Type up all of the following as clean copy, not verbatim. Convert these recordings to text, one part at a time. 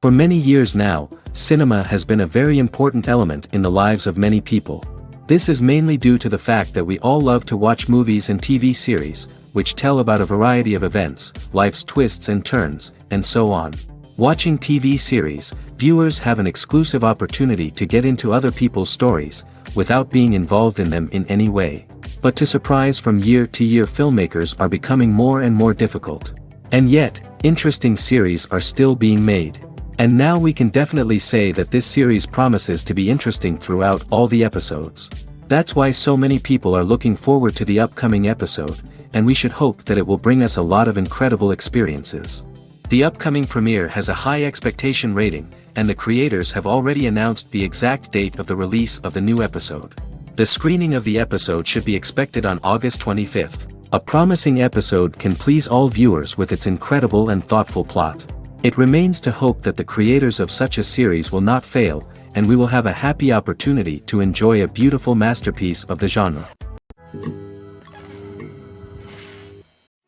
For many years now, cinema has been a very important element in the lives of many people. This is mainly due to the fact that we all love to watch movies and TV series, which tell about a variety of events, life's twists and turns, and so on. Watching TV series, viewers have an exclusive opportunity to get into other people's stories, without being involved in them in any way. But to surprise from year to year, filmmakers are becoming more and more difficult. And yet, interesting series are still being made. And now we can definitely say that this series promises to be interesting throughout all the episodes. That's why so many people are looking forward to the upcoming episode, and we should hope that it will bring us a lot of incredible experiences. The upcoming premiere has a high expectation rating, and the creators have already announced the exact date of the release of the new episode. The screening of the episode should be expected on August 25th. A promising episode can please all viewers with its incredible and thoughtful plot. It remains to hope that the creators of such a series will not fail, and we will have a happy opportunity to enjoy a beautiful masterpiece of the genre.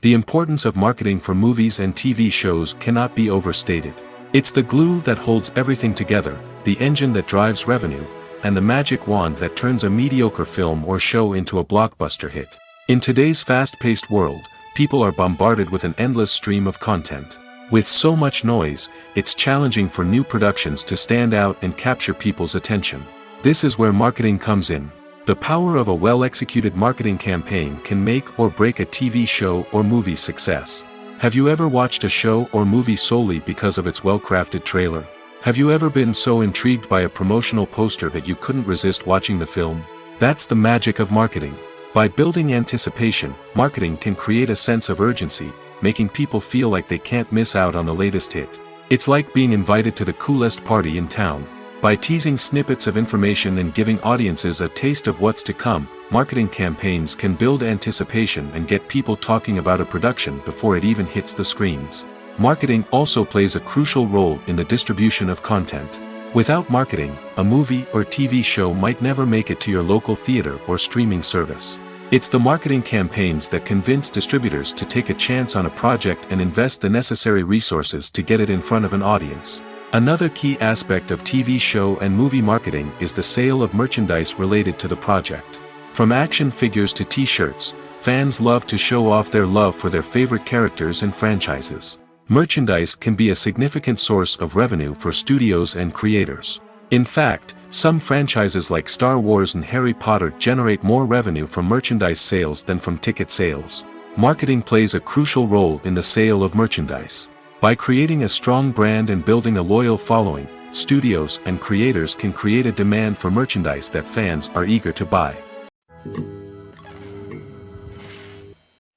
The importance of marketing for movies and TV shows cannot be overstated. It's the glue that holds everything together, the engine that drives revenue, and the magic wand that turns a mediocre film or show into a blockbuster hit. In today's fast-paced world, people are bombarded with an endless stream of content. With so much noise, it's challenging for new productions to stand out and capture people's attention. This is where marketing comes in. The power of a well-executed marketing campaign can make or break a TV show or movie's success. Have you ever watched a show or movie solely because of its well-crafted trailer? Have you ever been so intrigued by a promotional poster that you couldn't resist watching the film? That's the magic of marketing. By building anticipation, marketing can create a sense of urgency, making people feel like they can't miss out on the latest hit. It's like being invited to the coolest party in town. By teasing snippets of information and giving audiences a taste of what's to come, marketing campaigns can build anticipation and get people talking about a production before it even hits the screens. Marketing also plays a crucial role in the distribution of content. Without marketing, a movie or TV show might never make it to your local theater or streaming service. It's the marketing campaigns that convince distributors to take a chance on a project and invest the necessary resources to get it in front of an audience. Another key aspect of TV show and movie marketing is the sale of merchandise related to the project. From action figures to t-shirts, fans love to show off their love for their favorite characters and franchises. Merchandise can be a significant source of revenue for studios and creators. In fact, some franchises like Star Wars and Harry Potter generate more revenue from merchandise sales than from ticket sales. Marketing plays a crucial role in the sale of merchandise. By creating a strong brand and building a loyal following, studios and creators can create a demand for merchandise that fans are eager to buy.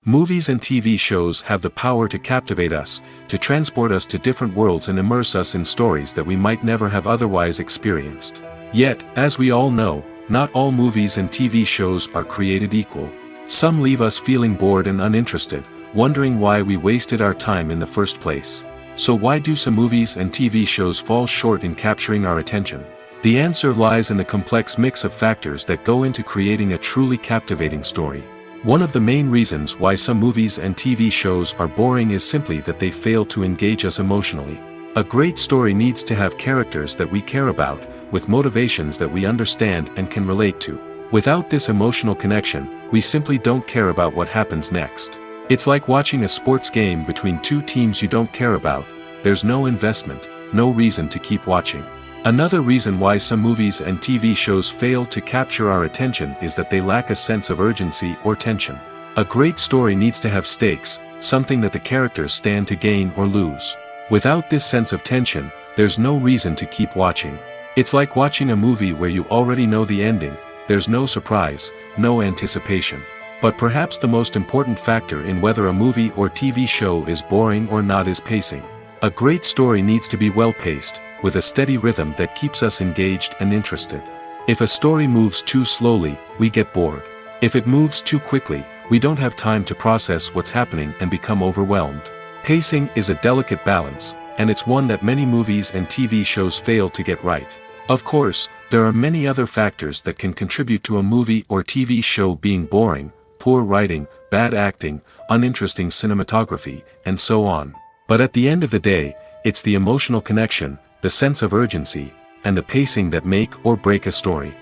Movies and TV shows have the power to captivate us, to transport us to different worlds and immerse us in stories that we might never have otherwise experienced. Yet, as we all know, not all movies and TV shows are created equal. Some leave us feeling bored and uninterested, wondering why we wasted our time in the first place. So why do some movies and TV shows fall short in capturing our attention? The answer lies in the complex mix of factors that go into creating a truly captivating story. One of the main reasons why some movies and TV shows are boring is simply that they fail to engage us emotionally. A great story needs to have characters that we care about, with motivations that we understand and can relate to. Without this emotional connection, we simply don't care about what happens next. It's like watching a sports game between two teams you don't care about. There's no investment, no reason to keep watching. Another reason why some movies and TV shows fail to capture our attention is that they lack a sense of urgency or tension. A great story needs to have stakes, something that the characters stand to gain or lose. Without this sense of tension, there's no reason to keep watching. It's like watching a movie where you already know the ending, there's no surprise, no anticipation. But perhaps the most important factor in whether a movie or TV show is boring or not is pacing. A great story needs to be well-paced, with a steady rhythm that keeps us engaged and interested. If a story moves too slowly, we get bored. If it moves too quickly, we don't have time to process what's happening and become overwhelmed. Pacing is a delicate balance, and it's one that many movies and TV shows fail to get right. Of course, there are many other factors that can contribute to a movie or TV show being boring: poor writing, bad acting, uninteresting cinematography, and so on. But at the end of the day, it's the emotional connection, the sense of urgency, and the pacing that make or break a story.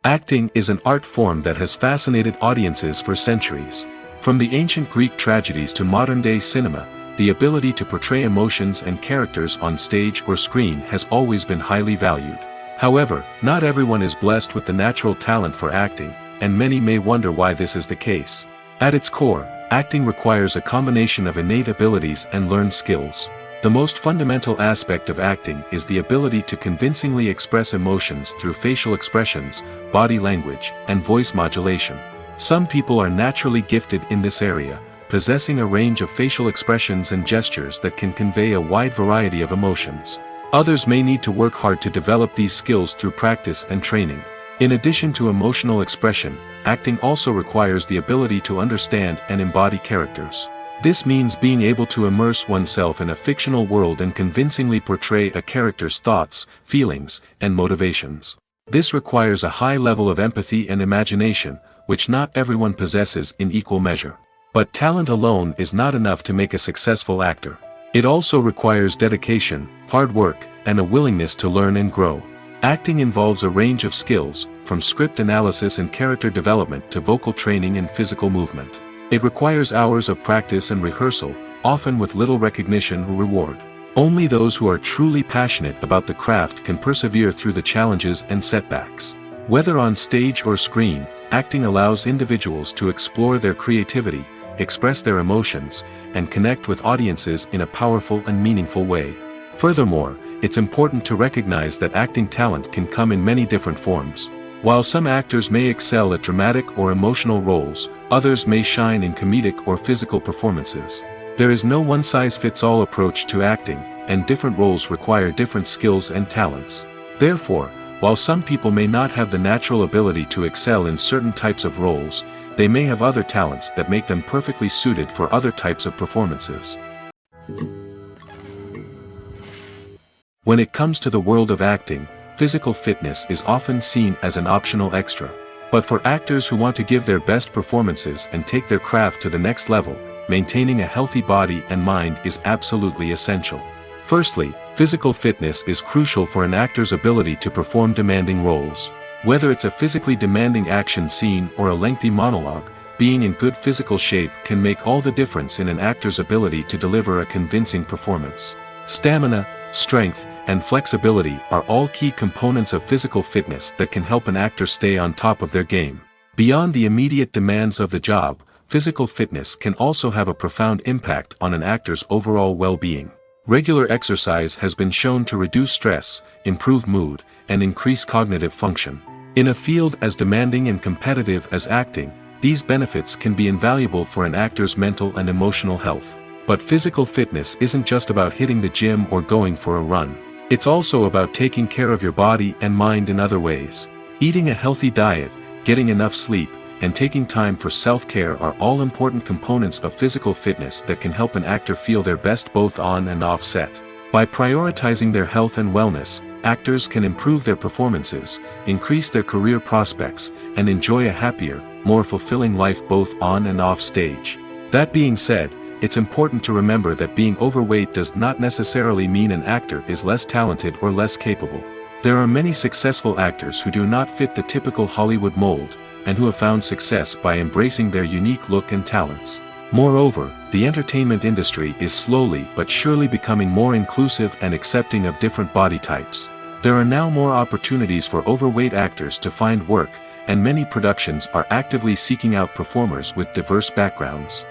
Acting is an art form that has fascinated audiences for centuries. From the ancient Greek tragedies to modern-day cinema, the ability to portray emotions and characters on stage or screen has always been highly valued. However, not everyone is blessed with the natural talent for acting, and many may wonder why this is the case. At its core, acting requires a combination of innate abilities and learned skills. The most fundamental aspect of acting is the ability to convincingly express emotions through facial expressions, body language, and voice modulation. Some people are naturally gifted in this area, possessing a range of facial expressions and gestures that can convey a wide variety of emotions. Others may need to work hard to develop these skills through practice and training. In addition to emotional expression, acting also requires the ability to understand and embody characters. This means being able to immerse oneself in a fictional world and convincingly portray a character's thoughts, feelings, and motivations. This requires a high level of empathy and imagination, which not everyone possesses in equal measure. But talent alone is not enough to make a successful actor. It also requires dedication, hard work, and a willingness to learn and grow. Acting involves a range of skills, from script analysis and character development to vocal training and physical movement. It requires hours of practice and rehearsal, often with little recognition or reward. Only those who are truly passionate about the craft can persevere through the challenges and setbacks. Whether on stage or screen, acting allows individuals to explore their creativity, express their emotions, and connect with audiences in a powerful and meaningful way. Furthermore, it's important to recognize that acting talent can come in many different forms. While some actors may excel at dramatic or emotional roles, others may shine in comedic or physical performances. There is no one-size-fits-all approach to acting, and different roles require different skills and talents. Therefore, while some people may not have the natural ability to excel in certain types of roles, they may have other talents that make them perfectly suited for other types of performances. When it comes to the world of acting, physical fitness is often seen as an optional extra. But for actors who want to give their best performances and take their craft to the next level, maintaining a healthy body and mind is absolutely essential. Firstly, physical fitness is crucial for an actor's ability to perform demanding roles. Whether it's a physically demanding action scene or a lengthy monologue, being in good physical shape can make all the difference in an actor's ability to deliver a convincing performance. Stamina, strength, and flexibility are all key components of physical fitness that can help an actor stay on top of their game. Beyond the immediate demands of the job, physical fitness can also have a profound impact on an actor's overall well-being. Regular exercise has been shown to reduce stress, improve mood, and increase cognitive function. In a field as demanding and competitive as acting, these benefits can be invaluable for an actor's mental and emotional health. But physical fitness isn't just about hitting the gym or going for a run. It's also about taking care of your body and mind in other ways. Eating a healthy diet, getting enough sleep, and taking time for self-care are all important components of physical fitness that can help an actor feel their best both on and off set. By prioritizing their health and wellness, actors can improve their performances, increase their career prospects, and enjoy a happier, more fulfilling life both on and off stage. That being said, it's important to remember that being overweight does not necessarily mean an actor is less talented or less capable. There are many successful actors who do not fit the typical Hollywood mold, and who have found success by embracing their unique look and talents. Moreover, the entertainment industry is slowly but surely becoming more inclusive and accepting of different body types. There are now more opportunities for overweight actors to find work, and many productions are actively seeking out performers with diverse backgrounds.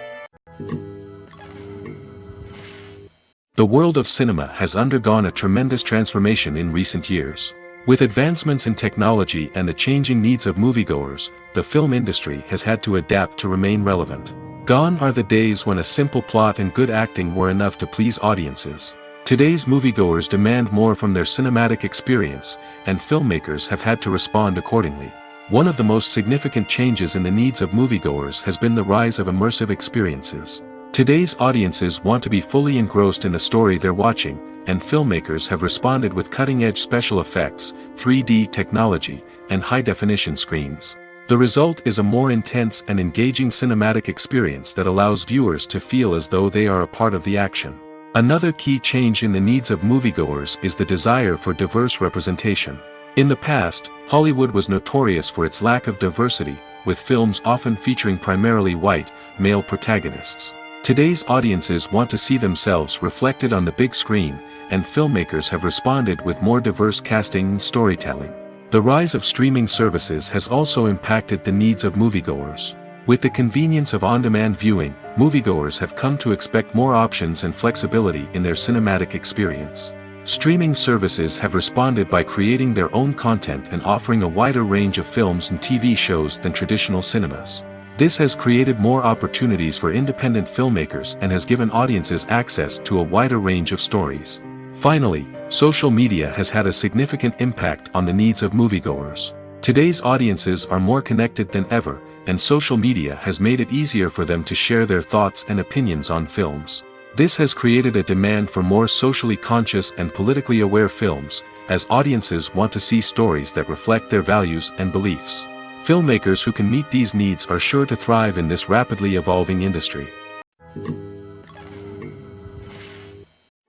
The world of cinema has undergone a tremendous transformation in recent years. With advancements in technology and the changing needs of moviegoers, the film industry has had to adapt to remain relevant. Gone are the days when a simple plot and good acting were enough to please audiences. Today's moviegoers demand more from their cinematic experience, and filmmakers have had to respond accordingly. One of the most significant changes in the needs of moviegoers has been the rise of immersive experiences. Today's audiences want to be fully engrossed in the story they're watching, and filmmakers have responded with cutting-edge special effects, 3D technology, and high-definition screens. The result is a more intense and engaging cinematic experience that allows viewers to feel as though they are a part of the action. Another key change in the needs of moviegoers is the desire for diverse representation. In the past, Hollywood was notorious for its lack of diversity, with films often featuring primarily white, male protagonists. Today's audiences want to see themselves reflected on the big screen, and filmmakers have responded with more diverse casting and storytelling. The rise of streaming services has also impacted the needs of moviegoers. With the convenience of on-demand viewing, moviegoers have come to expect more options and flexibility in their cinematic experience. Streaming services have responded by creating their own content and offering a wider range of films and TV shows than traditional cinemas. This has created more opportunities for independent filmmakers and has given audiences access to a wider range of stories. Finally, social media has had a significant impact on the needs of moviegoers. Today's audiences are more connected than ever, and social media has made it easier for them to share their thoughts and opinions on films. This has created a demand for more socially conscious and politically aware films, as audiences want to see stories that reflect their values and beliefs. Filmmakers who can meet these needs are sure to thrive in this rapidly evolving industry.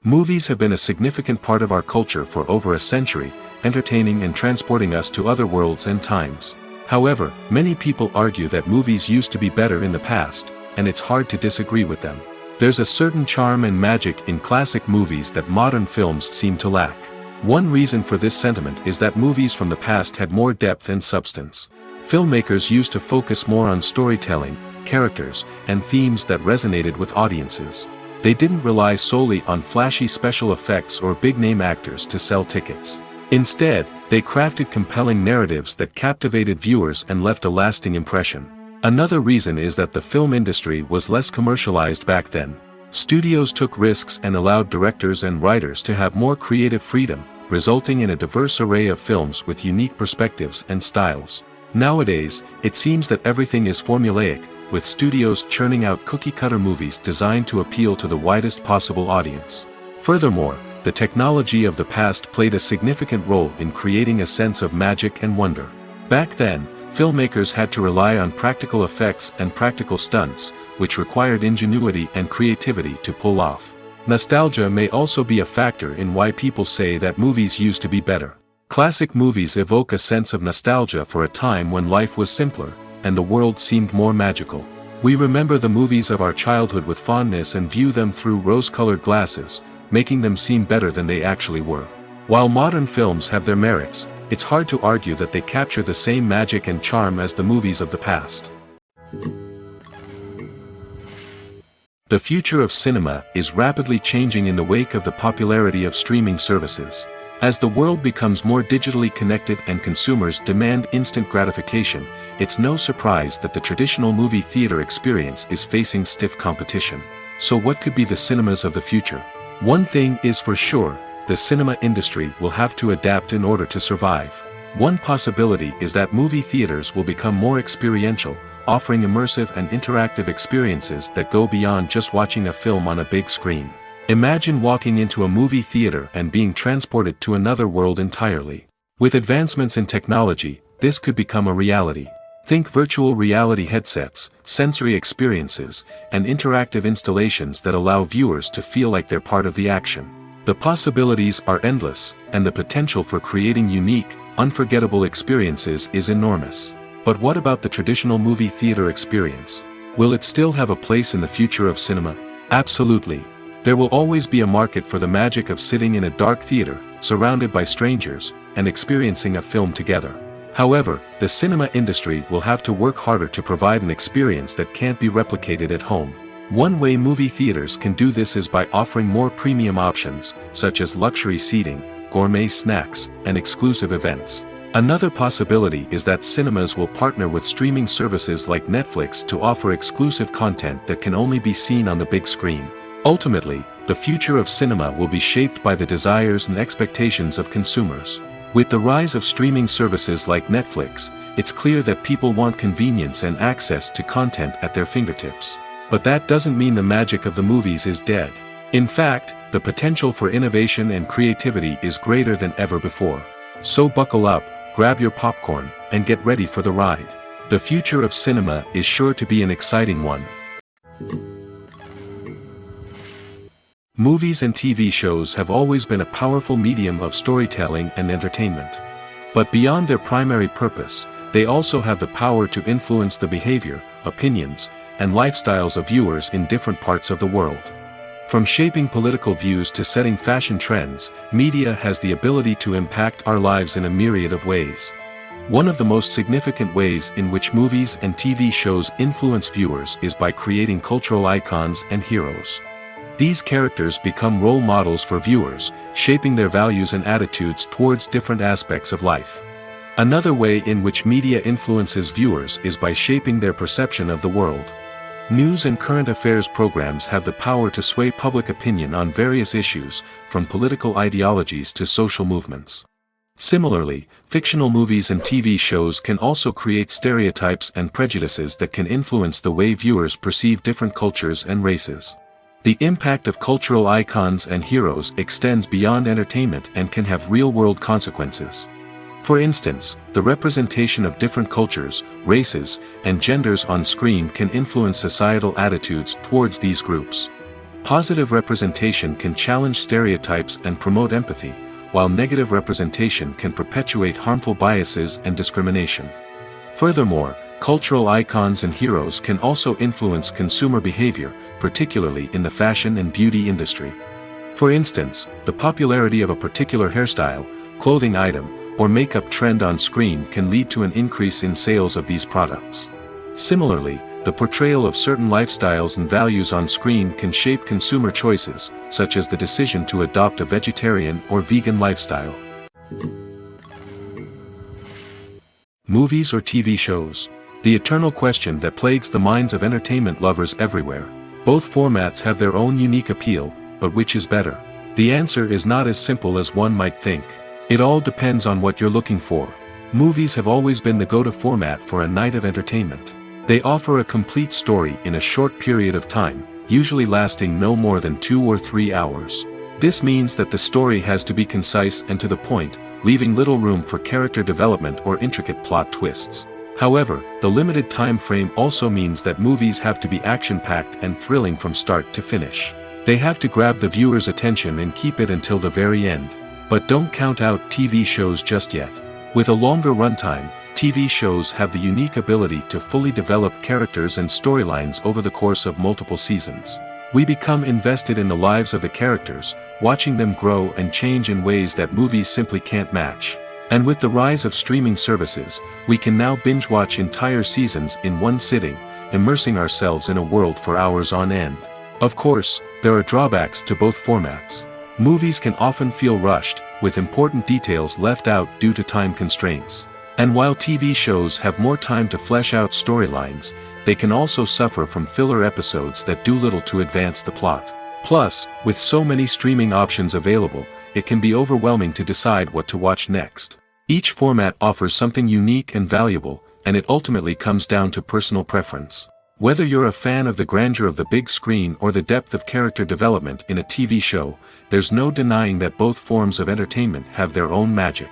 Movies have been a significant part of our culture for over a century, entertaining and transporting us to other worlds and times. However, many people argue that movies used to be better in the past, and it's hard to disagree with them. There's a certain charm and magic in classic movies that modern films seem to lack. One reason for this sentiment is that movies from the past had more depth and substance. Filmmakers used to focus more on storytelling, characters, and themes that resonated with audiences. They didn't rely solely on flashy special effects or big-name actors to sell tickets. Instead, they crafted compelling narratives that captivated viewers and left a lasting impression. Another reason is that the film industry was less commercialized back then. Studios took risks and allowed directors and writers to have more creative freedom, resulting in a diverse array of films with unique perspectives and styles. Nowadays, it seems that everything is formulaic, with studios churning out cookie-cutter movies designed to appeal to the widest possible audience. Furthermore, the technology of the past played a significant role in creating a sense of magic and wonder. Back then, filmmakers had to rely on practical effects and practical stunts, which required ingenuity and creativity to pull off. Nostalgia may also be a factor in why people say that movies used to be better. Classic movies evoke a sense of nostalgia for a time when life was simpler, and the world seemed more magical. We remember the movies of our childhood with fondness and view them through rose-colored glasses, making them seem better than they actually were. While modern films have their merits, it's hard to argue that they capture the same magic and charm as the movies of the past. The future of cinema is rapidly changing in the wake of the popularity of streaming services. As the world becomes more digitally connected and consumers demand instant gratification, it's no surprise that the traditional movie theater experience is facing stiff competition. So what could be the cinemas of the future? One thing is for sure, the cinema industry will have to adapt in order to survive. One possibility is that movie theaters will become more experiential, offering immersive and interactive experiences that go beyond just watching a film on a big screen. Imagine walking into a movie theater and being transported to another world entirely. With advancements in technology, this could become a reality. Think virtual reality headsets, sensory experiences, and interactive installations that allow viewers to feel like they're part of the action. The possibilities are endless, and the potential for creating unique, unforgettable experiences is enormous. But what about the traditional movie theater experience? Will it still have a place in the future of cinema? Absolutely. There will always be a market for the magic of sitting in a dark theater, surrounded by strangers, and experiencing a film together. However, the cinema industry will have to work harder to provide an experience that can't be replicated at home. One way movie theaters can do this is by offering more premium options, such as luxury seating, gourmet snacks, and exclusive events. Another possibility is that cinemas will partner with streaming services like Netflix to offer exclusive content that can only be seen on the big screen. Ultimately, the future of cinema will be shaped by the desires and expectations of consumers. With the rise of streaming services like Netflix, it's clear that people want convenience and access to content at their fingertips. But that doesn't mean the magic of the movies is dead. In fact, the potential for innovation and creativity is greater than ever before. So buckle up, grab your popcorn, and get ready for the ride. The future of cinema is sure to be an exciting one. Movies and TV shows have always been a powerful medium of storytelling and entertainment. But beyond their primary purpose, they also have the power to influence the behavior, opinions, and lifestyles of viewers in different parts of the world. From shaping political views to setting fashion trends, media has the ability to impact our lives in a myriad of ways. One of the most significant ways in which movies and TV shows influence viewers is by creating cultural icons and heroes. These characters become role models for viewers, shaping their values and attitudes towards different aspects of life. Another way in which media influences viewers is by shaping their perception of the world. News and current affairs programs have the power to sway public opinion on various issues, from political ideologies to social movements. Similarly, fictional movies and TV shows can also create stereotypes and prejudices that can influence the way viewers perceive different cultures and races. The impact of cultural icons and heroes extends beyond entertainment and can have real-world consequences. For instance, the representation of different cultures, races, and genders on screen can influence societal attitudes towards these groups. Positive representation can challenge stereotypes and promote empathy, while negative representation can perpetuate harmful biases and discrimination. Furthermore, cultural icons and heroes can also influence consumer behavior, particularly in the fashion and beauty industry. For instance, the popularity of a particular hairstyle, clothing item, or makeup trend on screen can lead to an increase in sales of these products. Similarly, the portrayal of certain lifestyles and values on screen can shape consumer choices, such as the decision to adopt a vegetarian or vegan lifestyle. Movies or TV shows? The eternal question that plagues the minds of entertainment lovers everywhere. Both formats have their own unique appeal, but which is better? The answer is not as simple as one might think. It all depends on what you're looking for. Movies have always been the go-to format for a night of entertainment. They offer a complete story in a short period of time, usually lasting no more than 2 or 3 hours. This means that the story has to be concise and to the point, leaving little room for character development or intricate plot twists. However, the limited time frame also means that movies have to be action-packed and thrilling from start to finish. They have to grab the viewer's attention and keep it until the very end. But don't count out TV shows just yet. With a longer runtime, TV shows have the unique ability to fully develop characters and storylines over the course of multiple seasons. We become invested in the lives of the characters, watching them grow and change in ways that movies simply can't match. And with the rise of streaming services, we can now binge-watch entire seasons in one sitting, immersing ourselves in a world for hours on end. Of course, there are drawbacks to both formats. Movies can often feel rushed, with important details left out due to time constraints. And while TV shows have more time to flesh out storylines, they can also suffer from filler episodes that do little to advance the plot. Plus, with so many streaming options available, it can be overwhelming to decide what to watch next. Each format offers something unique and valuable, and it ultimately comes down to personal preference. Whether you're a fan of the grandeur of the big screen or the depth of character development in a TV show, there's no denying that both forms of entertainment have their own magic.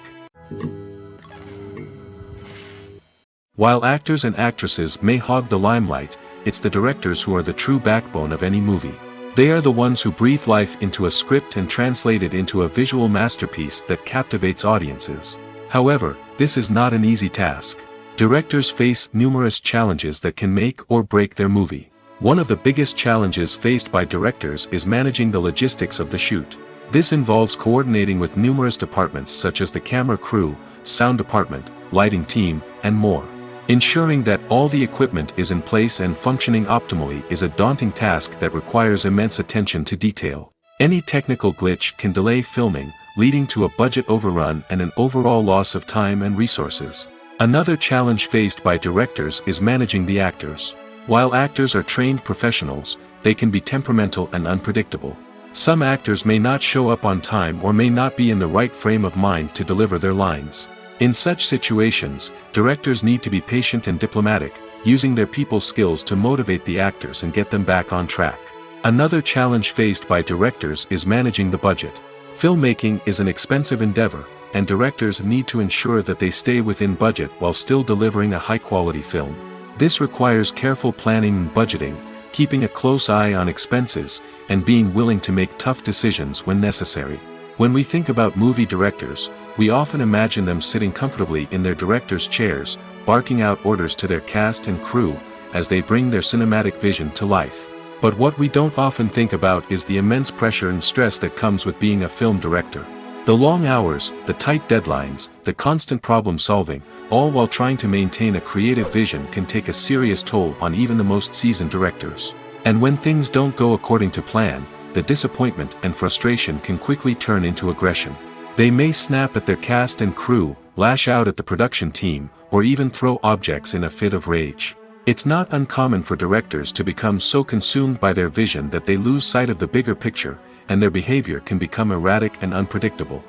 While actors and actresses may hog the limelight, it's the directors who are the true backbone of any movie. They are the ones who breathe life into a script and translate it into a visual masterpiece that captivates audiences. However, this is not an easy task. Directors face numerous challenges that can make or break their movie. One of the biggest challenges faced by directors is managing the logistics of the shoot. This involves coordinating with numerous departments such as the camera crew, sound department, lighting team, and more. Ensuring that all the equipment is in place and functioning optimally is a daunting task that requires immense attention to detail. Any technical glitch can delay filming, leading to a budget overrun and an overall loss of time and resources. Another challenge faced by directors is managing the actors. While actors are trained professionals, they can be temperamental and unpredictable. Some actors may not show up on time or may not be in the right frame of mind to deliver their lines. In such situations, directors need to be patient and diplomatic, using their people skills to motivate the actors and get them back on track. Another challenge faced by directors is managing the budget. Filmmaking is an expensive endeavor, and directors need to ensure that they stay within budget while still delivering a high-quality film. This requires careful planning and budgeting, keeping a close eye on expenses, and being willing to make tough decisions when necessary. When we think about movie directors, we often imagine them sitting comfortably in their director's chairs, barking out orders to their cast and crew, as they bring their cinematic vision to life. But what we don't often think about is the immense pressure and stress that comes with being a film director. The long hours, the tight deadlines, the constant problem solving, all while trying to maintain a creative vision can take a serious toll on even the most seasoned directors. And when things don't go according to plan, the disappointment and frustration can quickly turn into aggression. They may snap at their cast and crew, lash out at the production team, or even throw objects in a fit of rage. It's not uncommon for directors to become so consumed by their vision that they lose sight of the bigger picture, and their behavior can become erratic and unpredictable.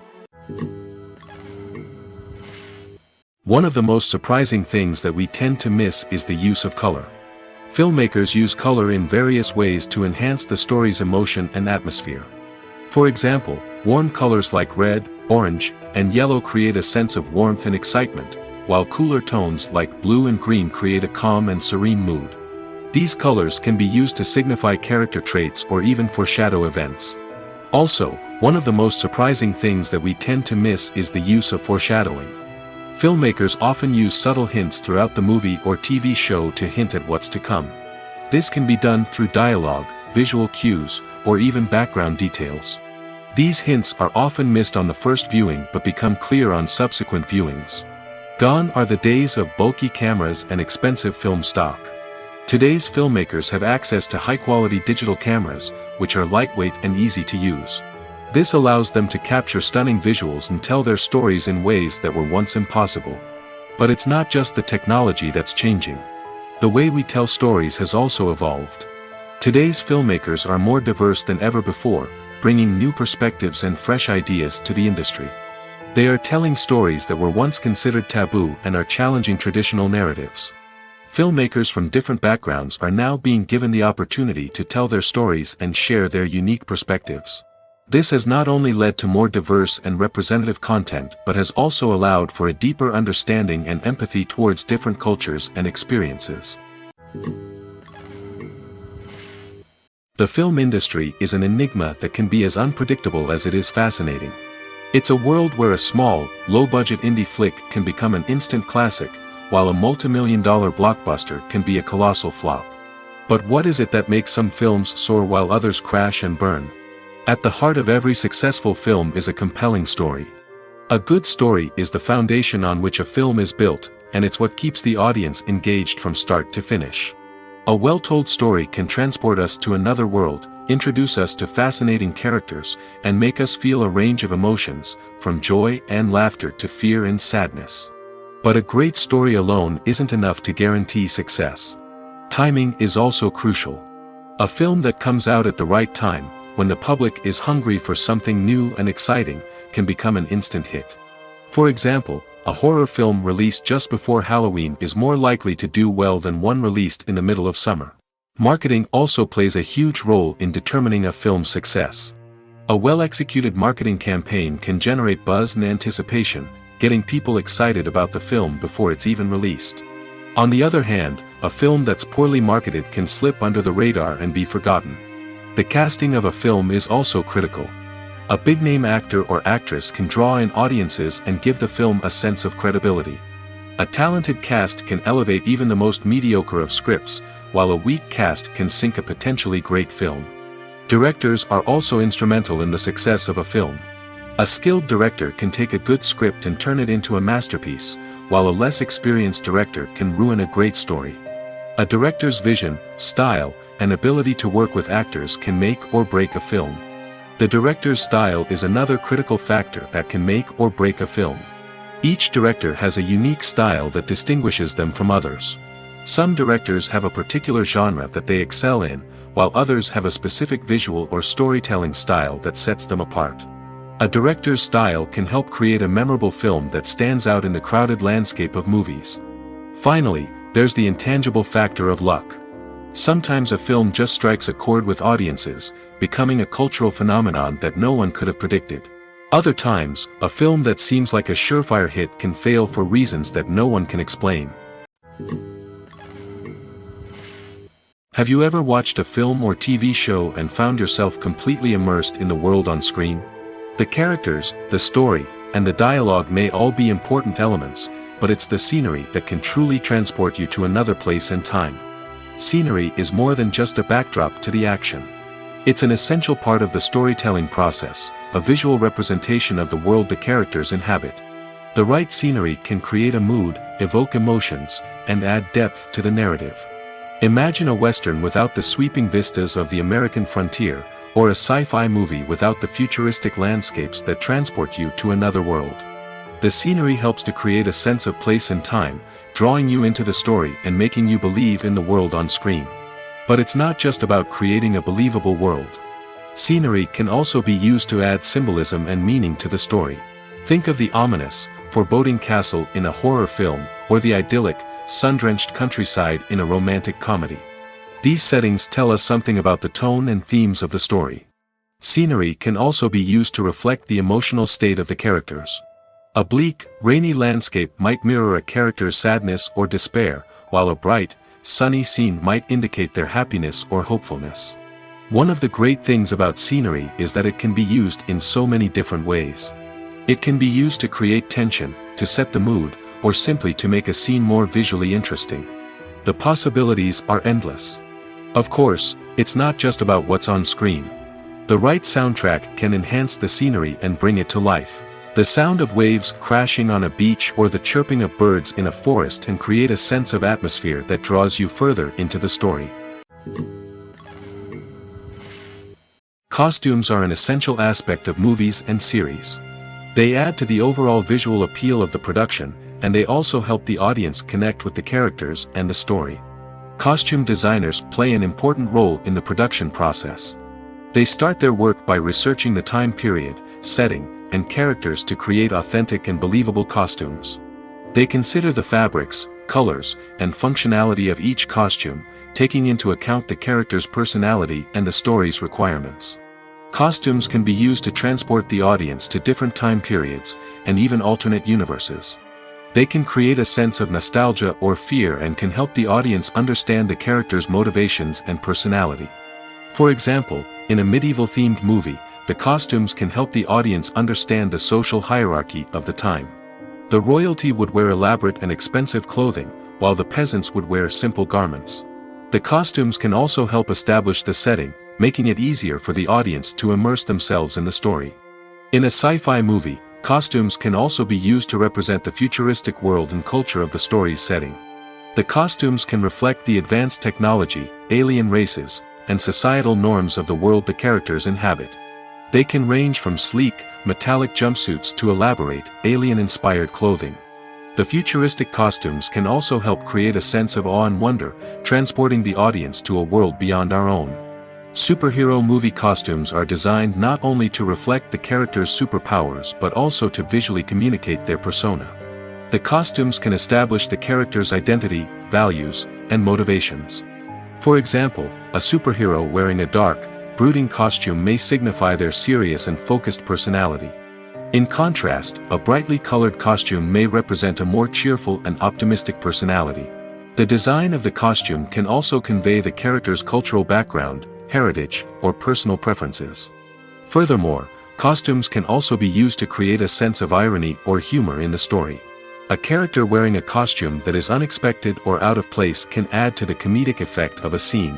One of the most surprising things that we tend to miss is the use of color. Filmmakers use color in various ways to enhance the story's emotion and atmosphere. For example, warm colors like red, orange, and yellow create a sense of warmth and excitement, while cooler tones like blue and green create a calm and serene mood. These colors can be used to signify character traits or even foreshadow events. Also, one of the most surprising things that we tend to miss is the use of foreshadowing. Filmmakers often use subtle hints throughout the movie or TV show to hint at what's to come. This can be done through dialogue, visual cues, or even background details. These hints are often missed on the first viewing but become clear on subsequent viewings. Gone are the days of bulky cameras and expensive film stock. Today's filmmakers have access to high-quality digital cameras, which are lightweight and easy to use. This allows them to capture stunning visuals and tell their stories in ways that were once impossible. But it's not just the technology that's changing. The way we tell stories has also evolved. Today's filmmakers are more diverse than ever before, bringing new perspectives and fresh ideas to the industry. They are telling stories that were once considered taboo and are challenging traditional narratives. Filmmakers from different backgrounds are now being given the opportunity to tell their stories and share their unique perspectives. This has not only led to more diverse and representative content but has also allowed for a deeper understanding and empathy towards different cultures and experiences. The film industry is an enigma that can be as unpredictable as it is fascinating. It's a world where a small, low-budget indie flick can become an instant classic, while a multi-million-dollar blockbuster can be a colossal flop. But what is it that makes some films soar while others crash and burn? At the heart of every successful film is a compelling story. A good story is the foundation on which a film is built, and it's what keeps the audience engaged from start to finish. A well-told story can transport us to another world, introduce us to fascinating characters, and make us feel a range of emotions, from joy and laughter to fear and sadness. But a great story alone isn't enough to guarantee success. Timing is also crucial. A film that comes out at the right time, when the public is hungry for something new and exciting, can become an instant hit. For example, a horror film released just before Halloween is more likely to do well than one released in the middle of summer. Marketing also plays a huge role in determining a film's success. A well-executed marketing campaign can generate buzz and anticipation, getting people excited about the film before it's even released. On the other hand, a film that's poorly marketed can slip under the radar and be forgotten. The casting of a film is also critical. A big-name actor or actress can draw in audiences and give the film a sense of credibility. A talented cast can elevate even the most mediocre of scripts, while a weak cast can sink a potentially great film. Directors are also instrumental in the success of a film. A skilled director can take a good script and turn it into a masterpiece, while a less experienced director can ruin a great story. A director's vision, style, and ability to work with actors can make or break a film. The director's style is another critical factor that can make or break a film. Each director has a unique style that distinguishes them from others. Some directors have a particular genre that they excel in, while others have a specific visual or storytelling style that sets them apart. A director's style can help create a memorable film that stands out in the crowded landscape of movies. Finally, there's the intangible factor of luck. Sometimes a film just strikes a chord with audiences, becoming a cultural phenomenon that no one could have predicted. Other times, a film that seems like a surefire hit can fail for reasons that no one can explain. Have you ever watched a film or TV show and found yourself completely immersed in the world on screen? The characters, the story, and the dialogue may all be important elements, but it's the scenery that can truly transport you to another place and time. Scenery is more than just a backdrop to the action. It's an essential part of the storytelling process, a visual representation of the world the characters inhabit. The right scenery can create a mood, evoke emotions, and add depth to the narrative. Imagine a Western without the sweeping vistas of the American frontier, or a sci-fi movie without the futuristic landscapes that transport you to another world. The scenery helps to create a sense of place and time, drawing you into the story and making you believe in the world on screen. But it's not just about creating a believable world. Scenery can also be used to add symbolism and meaning to the story. Think of the ominous, foreboding castle in a horror film, or the idyllic, sun-drenched countryside in a romantic comedy. These settings tell us something about the tone and themes of the story. Scenery can also be used to reflect the emotional state of the characters. A bleak, rainy landscape might mirror a character's sadness or despair, while a bright, sunny scene might indicate their happiness or hopefulness. One of the great things about scenery is that it can be used in so many different ways. It can be used to create tension, to set the mood, or simply to make a scene more visually interesting. The possibilities are endless. Of course, it's not just about what's on screen. The right soundtrack can enhance the scenery and bring it to life. The sound of waves crashing on a beach or the chirping of birds in a forest can create a sense of atmosphere that draws you further into the story. Costumes are an essential aspect of movies and series. They add to the overall visual appeal of the production, and they also help the audience connect with the characters and the story. Costume designers play an important role in the production process. They start their work by researching the time period, setting, and characters to create authentic and believable costumes. They consider the fabrics, colors, and functionality of each costume, taking into account the character's personality and the story's requirements. Costumes can be used to transport the audience to different time periods, and even alternate universes. They can create a sense of nostalgia or fear and can help the audience understand the character's motivations and personality. For example, in a medieval-themed movie, the costumes can help the audience understand the social hierarchy of the time. The royalty would wear elaborate and expensive clothing, while the peasants would wear simple garments. The costumes can also help establish the setting, making it easier for the audience to immerse themselves in the story. In a sci-fi movie, costumes can also be used to represent the futuristic world and culture of the story's setting. The costumes can reflect the advanced technology, alien races, and societal norms of the world the characters inhabit. They can range from sleek, metallic jumpsuits to elaborate, alien-inspired clothing. The futuristic costumes can also help create a sense of awe and wonder, transporting the audience to a world beyond our own. Superhero movie costumes are designed not only to reflect the character's superpowers but also to visually communicate their persona. The costumes can establish the character's identity, values, and motivations. For example, a superhero wearing a dark, brooding costume may signify their serious and focused personality. In contrast, a brightly colored costume may represent a more cheerful and optimistic personality. The design of the costume can also convey the character's cultural background, heritage, or personal preferences. Furthermore, costumes can also be used to create a sense of irony or humor in the story. A character wearing a costume that is unexpected or out of place can add to the comedic effect of a scene.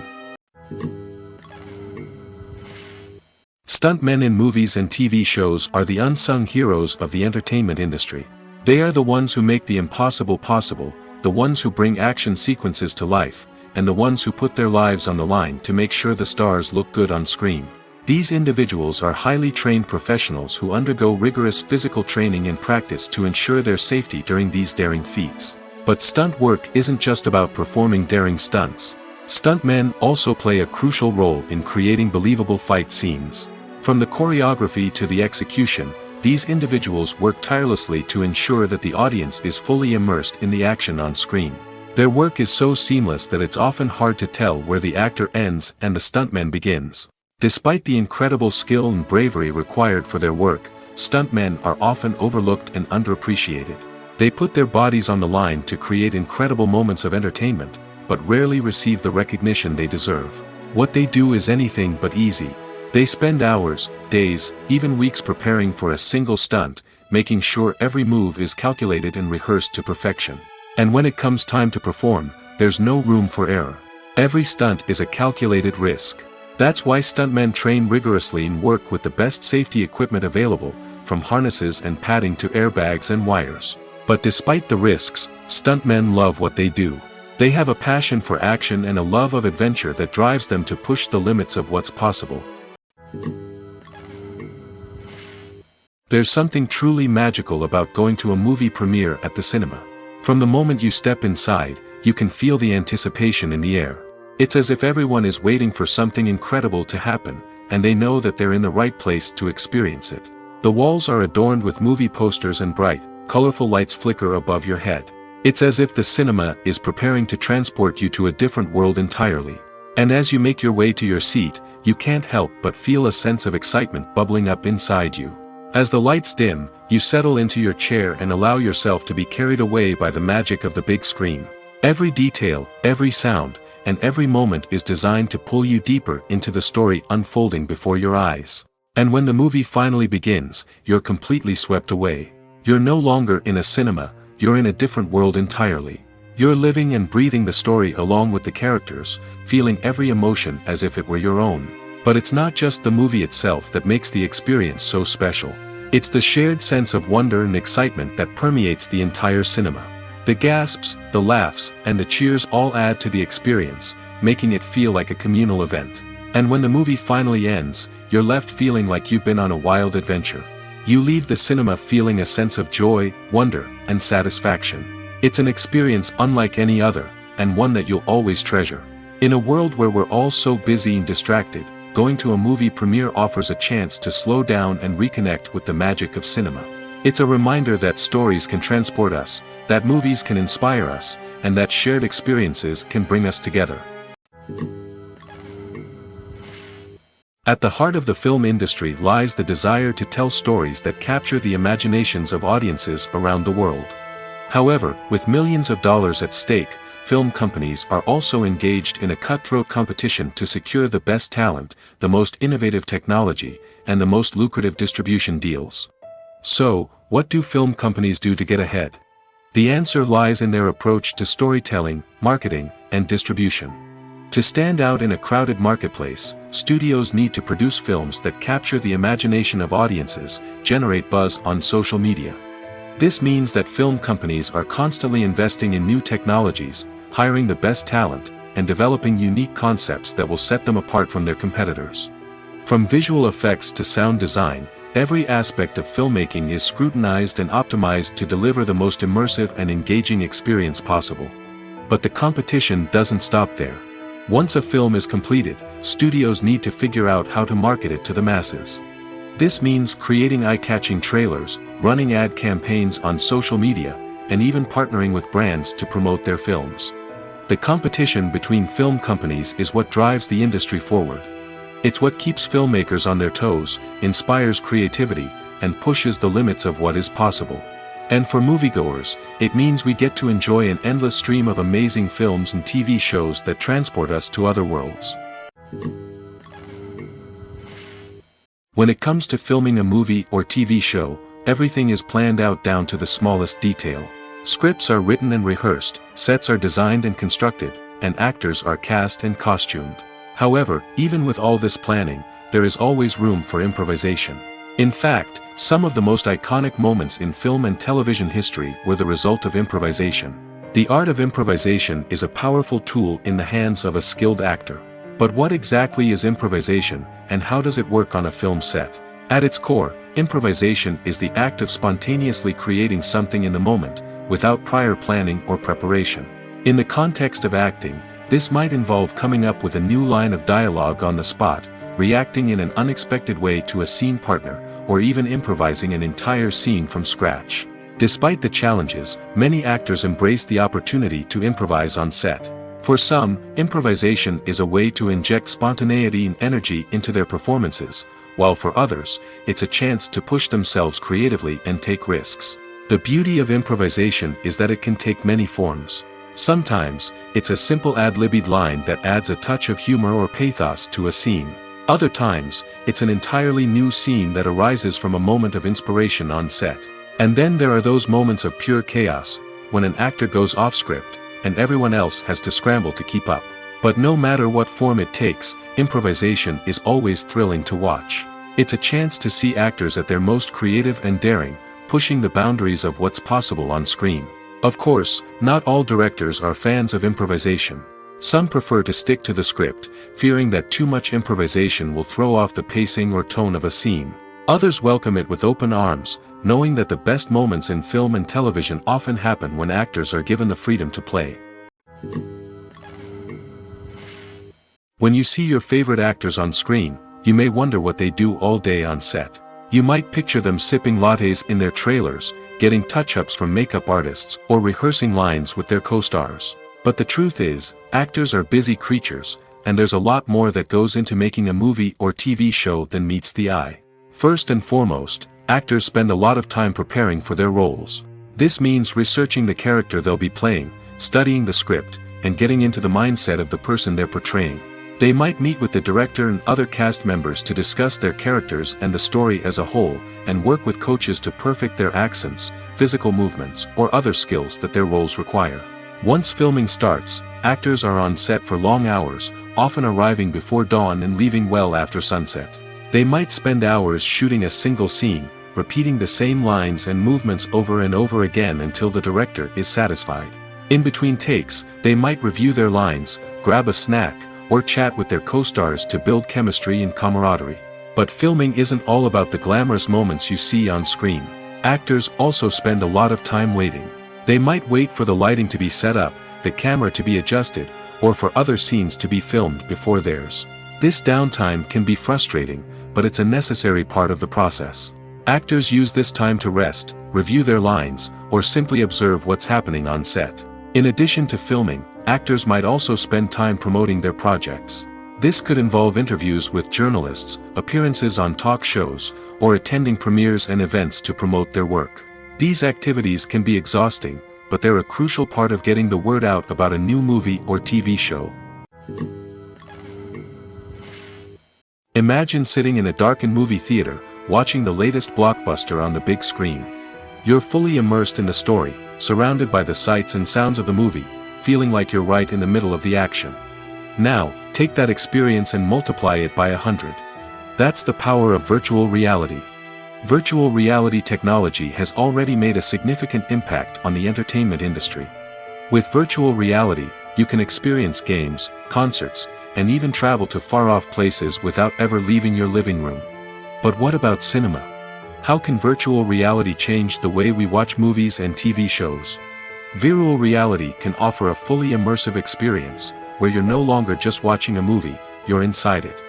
Stuntmen in movies and TV shows are the unsung heroes of the entertainment industry. They are the ones who make the impossible possible, the ones who bring action sequences to life, and the ones who put their lives on the line to make sure the stars look good on screen. These individuals are highly trained professionals who undergo rigorous physical training and practice to ensure their safety during these daring feats. But stunt work isn't just about performing daring stunts. Stuntmen also play a crucial role in creating believable fight scenes. From the choreography to the execution, these individuals work tirelessly to ensure that the audience is fully immersed in the action on screen. Their work is so seamless that it's often hard to tell where the actor ends and the stuntman begins. Despite the incredible skill and bravery required for their work, stuntmen are often overlooked and underappreciated. They put their bodies on the line to create incredible moments of entertainment, but rarely receive the recognition they deserve. What they do is anything but easy. They spend hours, days, even weeks preparing for a single stunt, making sure every move is calculated and rehearsed to perfection. And when it comes time to perform, there's no room for error. Every stunt is a calculated risk. That's why stuntmen train rigorously and work with the best safety equipment available, from harnesses and padding to airbags and wires. But despite the risks, stuntmen love what they do. They have a passion for action and a love of adventure that drives them to push the limits of what's possible. There's something truly magical about going to a movie premiere at the cinema. From the moment you step inside, you can feel the anticipation in the air. It's as if everyone is waiting for something incredible to happen, and they know that they're in the right place to experience it. The walls are adorned with movie posters and bright, colorful lights flicker above your head. It's as if the cinema is preparing to transport you to a different world entirely. And as you make your way to your seat, you can't help but feel a sense of excitement bubbling up inside you. As the lights dim, you settle into your chair and allow yourself to be carried away by the magic of the big screen. Every detail, every sound, and every moment is designed to pull you deeper into the story unfolding before your eyes. And when the movie finally begins, you're completely swept away. You're no longer in a cinema, you're in a different world entirely. You're living and breathing the story along with the characters, feeling every emotion as if it were your own. But it's not just the movie itself that makes the experience so special. It's the shared sense of wonder and excitement that permeates the entire cinema. The gasps, the laughs, and the cheers all add to the experience, making it feel like a communal event. And when the movie finally ends, you're left feeling like you've been on a wild adventure. You leave the cinema feeling a sense of joy, wonder, and satisfaction. It's an experience unlike any other, and one that you'll always treasure. In a world where we're all so busy and distracted, going to a movie premiere offers a chance to slow down and reconnect with the magic of cinema. It's a reminder that stories can transport us, that movies can inspire us, and that shared experiences can bring us together. At the heart of the film industry lies the desire to tell stories that capture the imaginations of audiences around the world. However, with millions of dollars at stake, film companies are also engaged in a cutthroat competition to secure the best talent, the most innovative technology, and the most lucrative distribution deals. So, what do film companies do to get ahead? The answer lies in their approach to storytelling, marketing, and distribution. To stand out in a crowded marketplace, studios need to produce films that capture the imagination of audiences, generate buzz on social media. This means that film companies are constantly investing in new technologies, hiring the best talent, and developing unique concepts that will set them apart from their competitors. From visual effects to sound design, every aspect of filmmaking is scrutinized and optimized to deliver the most immersive and engaging experience possible. But the competition doesn't stop there. Once a film is completed, studios need to figure out how to market it to the masses. This means creating eye-catching trailers, running ad campaigns on social media, and even partnering with brands to promote their films. The competition between film companies is what drives the industry forward. It's what keeps filmmakers on their toes, inspires creativity, and pushes the limits of what is possible. And for moviegoers, it means we get to enjoy an endless stream of amazing films and TV shows that transport us to other worlds. When it comes to filming a movie or TV show, everything is planned out down to the smallest detail. Scripts are written and rehearsed, sets are designed and constructed, and actors are cast and costumed. However, even with all this planning, there is always room for improvisation. In fact, some of the most iconic moments in film and television history were the result of improvisation. The art of improvisation is a powerful tool in the hands of a skilled actor. But what exactly is improvisation, and how does it work on a film set? At its core, improvisation is the act of spontaneously creating something in the moment, without prior planning or preparation. In the context of acting, this might involve coming up with a new line of dialogue on the spot, reacting in an unexpected way to a scene partner, or even improvising an entire scene from scratch. Despite the challenges, many actors embrace the opportunity to improvise on set. For some, improvisation is a way to inject spontaneity and energy into their performances, while for others, it's a chance to push themselves creatively and take risks. The beauty of improvisation is that it can take many forms. Sometimes, it's a simple ad-libbed line that adds a touch of humor or pathos to a scene. Other times, it's an entirely new scene that arises from a moment of inspiration on set. And then there are those moments of pure chaos, when an actor goes off script, and everyone else has to scramble to keep up. But no matter what form it takes, improvisation is always thrilling to watch. It's a chance to see actors at their most creative and daring, pushing the boundaries of what's possible on screen. Of course, not all directors are fans of improvisation. Some prefer to stick to the script, fearing that too much improvisation will throw off the pacing or tone of a scene. Others welcome it with open arms, knowing that the best moments in film and television often happen when actors are given the freedom to play. When you see your favorite actors on screen, you may wonder what they do all day on set. You might picture them sipping lattes in their trailers, getting touch-ups from makeup artists, or rehearsing lines with their co-stars. But the truth is, actors are busy creatures, and there's a lot more that goes into making a movie or TV show than meets the eye. First and foremost, actors spend a lot of time preparing for their roles. This means researching the character they'll be playing, studying the script, and getting into the mindset of the person they're portraying. They might meet with the director and other cast members to discuss their characters and the story as a whole, and work with coaches to perfect their accents, physical movements, or other skills that their roles require. Once filming starts, actors are on set for long hours, often arriving before dawn and leaving well after sunset. They might spend hours shooting a single scene, repeating the same lines and movements over and over again until the director is satisfied. In between takes, they might review their lines, grab a snack, or chat with their co-stars to build chemistry and camaraderie. But filming isn't all about the glamorous moments you see on screen. Actors also spend a lot of time waiting. They might wait for the lighting to be set up, the camera to be adjusted, or for other scenes to be filmed before theirs. This downtime can be frustrating, but it's a necessary part of the process. Actors use this time to rest, review their lines, or simply observe what's happening on set. In addition to filming, actors might also spend time promoting their projects. This could involve interviews with journalists, appearances on talk shows, or attending premieres and events to promote their work. These activities can be exhausting, but they're a crucial part of getting the word out about a new movie or TV show. Imagine sitting in a darkened movie theater, watching the latest blockbuster on the big screen. You're fully immersed in the story, surrounded by the sights and sounds of the movie, feeling like you're right in the middle of the action. Now, take that experience and multiply it by 100. That's the power of virtual reality. Virtual reality technology has already made a significant impact on the entertainment industry. With virtual reality, you can experience games, concerts, and even travel to far-off places without ever leaving your living room. But what about cinema? How can virtual reality change the way we watch movies and TV shows? Virtual reality can offer a fully immersive experience, where you're no longer just watching a movie, you're inside it.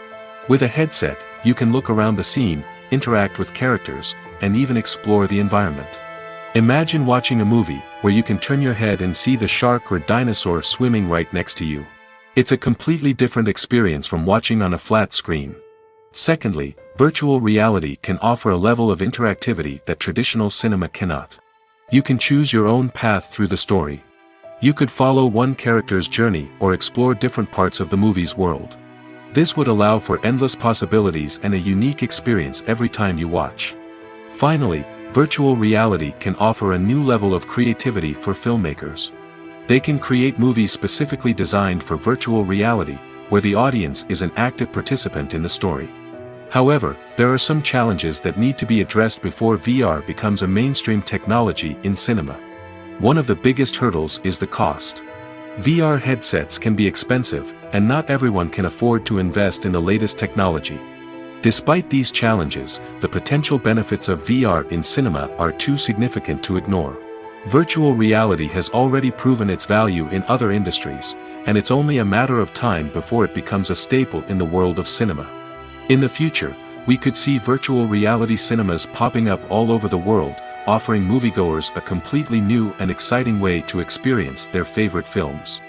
With a headset, you can look around the scene, interact with characters, and even explore the environment. Imagine watching a movie, where you can turn your head and see the shark or dinosaur swimming right next to you. It's a completely different experience from watching on a flat screen. Secondly, virtual reality can offer a level of interactivity that traditional cinema cannot. You can choose your own path through the story. You could follow one character's journey or explore different parts of the movie's world. This would allow for endless possibilities and a unique experience every time you watch. Finally, Virtual reality can offer a new level of creativity for filmmakers. They can create movies specifically designed for virtual reality, where the audience is an active participant in the story. However, there are some challenges that need to be addressed before VR becomes a mainstream technology in cinema. One of the biggest hurdles is the cost. VR headsets can be expensive, and not everyone can afford to invest in the latest technology. Despite these challenges, the potential benefits of VR in cinema are too significant to ignore. Virtual reality has already proven its value in other industries, and it's only a matter of time before it becomes a staple in the world of cinema. In the future, we could see virtual reality cinemas popping up all over the world, offering moviegoers a completely new and exciting way to experience their favorite films.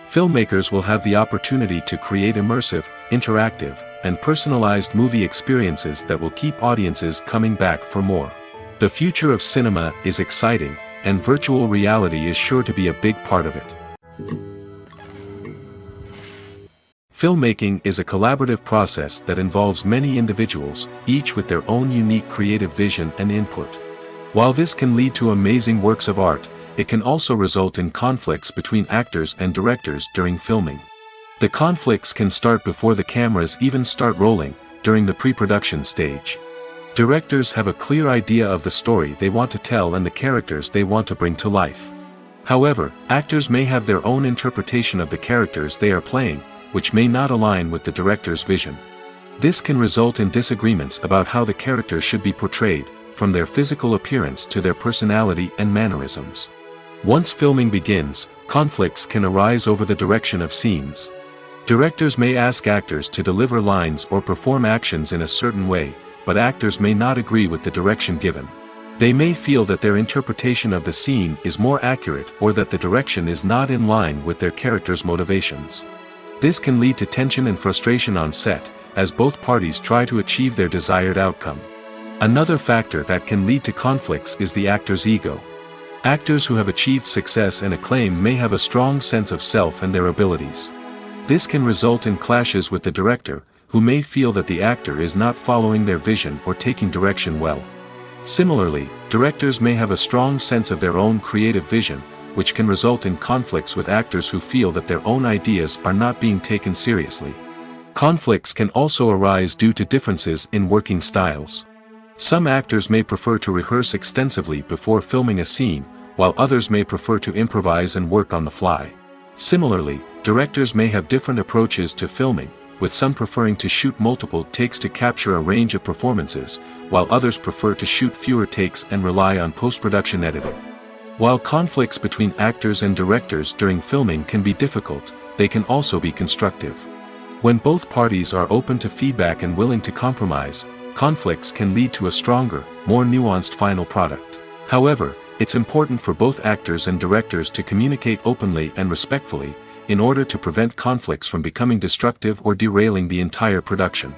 Filmmakers will have the opportunity to create immersive, interactive, and personalized movie experiences that will keep audiences coming back for more. The future of cinema is exciting, and virtual reality is sure to be a big part of it. Filmmaking is a collaborative process that involves many individuals, each with their own unique creative vision and input. While this can lead to amazing works of art, it can also result in conflicts between actors and directors during filming. The conflicts can start before the cameras even start rolling, during the pre-production stage. Directors have a clear idea of the story they want to tell and the characters they want to bring to life. However, actors may have their own interpretation of the characters they are playing, which may not align with the director's vision. This can result in disagreements about how the characters should be portrayed, from their physical appearance to their personality and mannerisms. Once filming begins, conflicts can arise over the direction of scenes. Directors may ask actors to deliver lines or perform actions in a certain way, but actors may not agree with the direction given. They may feel that their interpretation of the scene is more accurate or that the direction is not in line with their character's motivations. This can lead to tension and frustration on set, as both parties try to achieve their desired outcome. Another factor that can lead to conflicts is the actor's ego. Actors who have achieved success and acclaim may have a strong sense of self and their abilities. This can result in clashes with the director, who may feel that the actor is not following their vision or taking direction well. Similarly, directors may have a strong sense of their own creative vision, which can result in conflicts with actors who feel that their own ideas are not being taken seriously. Conflicts can also arise due to differences in working styles. Some actors may prefer to rehearse extensively before filming a scene, while others may prefer to improvise and work on the fly. Similarly, directors may have different approaches to filming, with some preferring to shoot multiple takes to capture a range of performances, while others prefer to shoot fewer takes and rely on post-production editing. While conflicts between actors and directors during filming can be difficult, they can also be constructive. When both parties are open to feedback and willing to compromise, conflicts can lead to a stronger, more nuanced final product. However, it's important for both actors and directors to communicate openly and respectfully, in order to prevent conflicts from becoming destructive or derailing the entire production.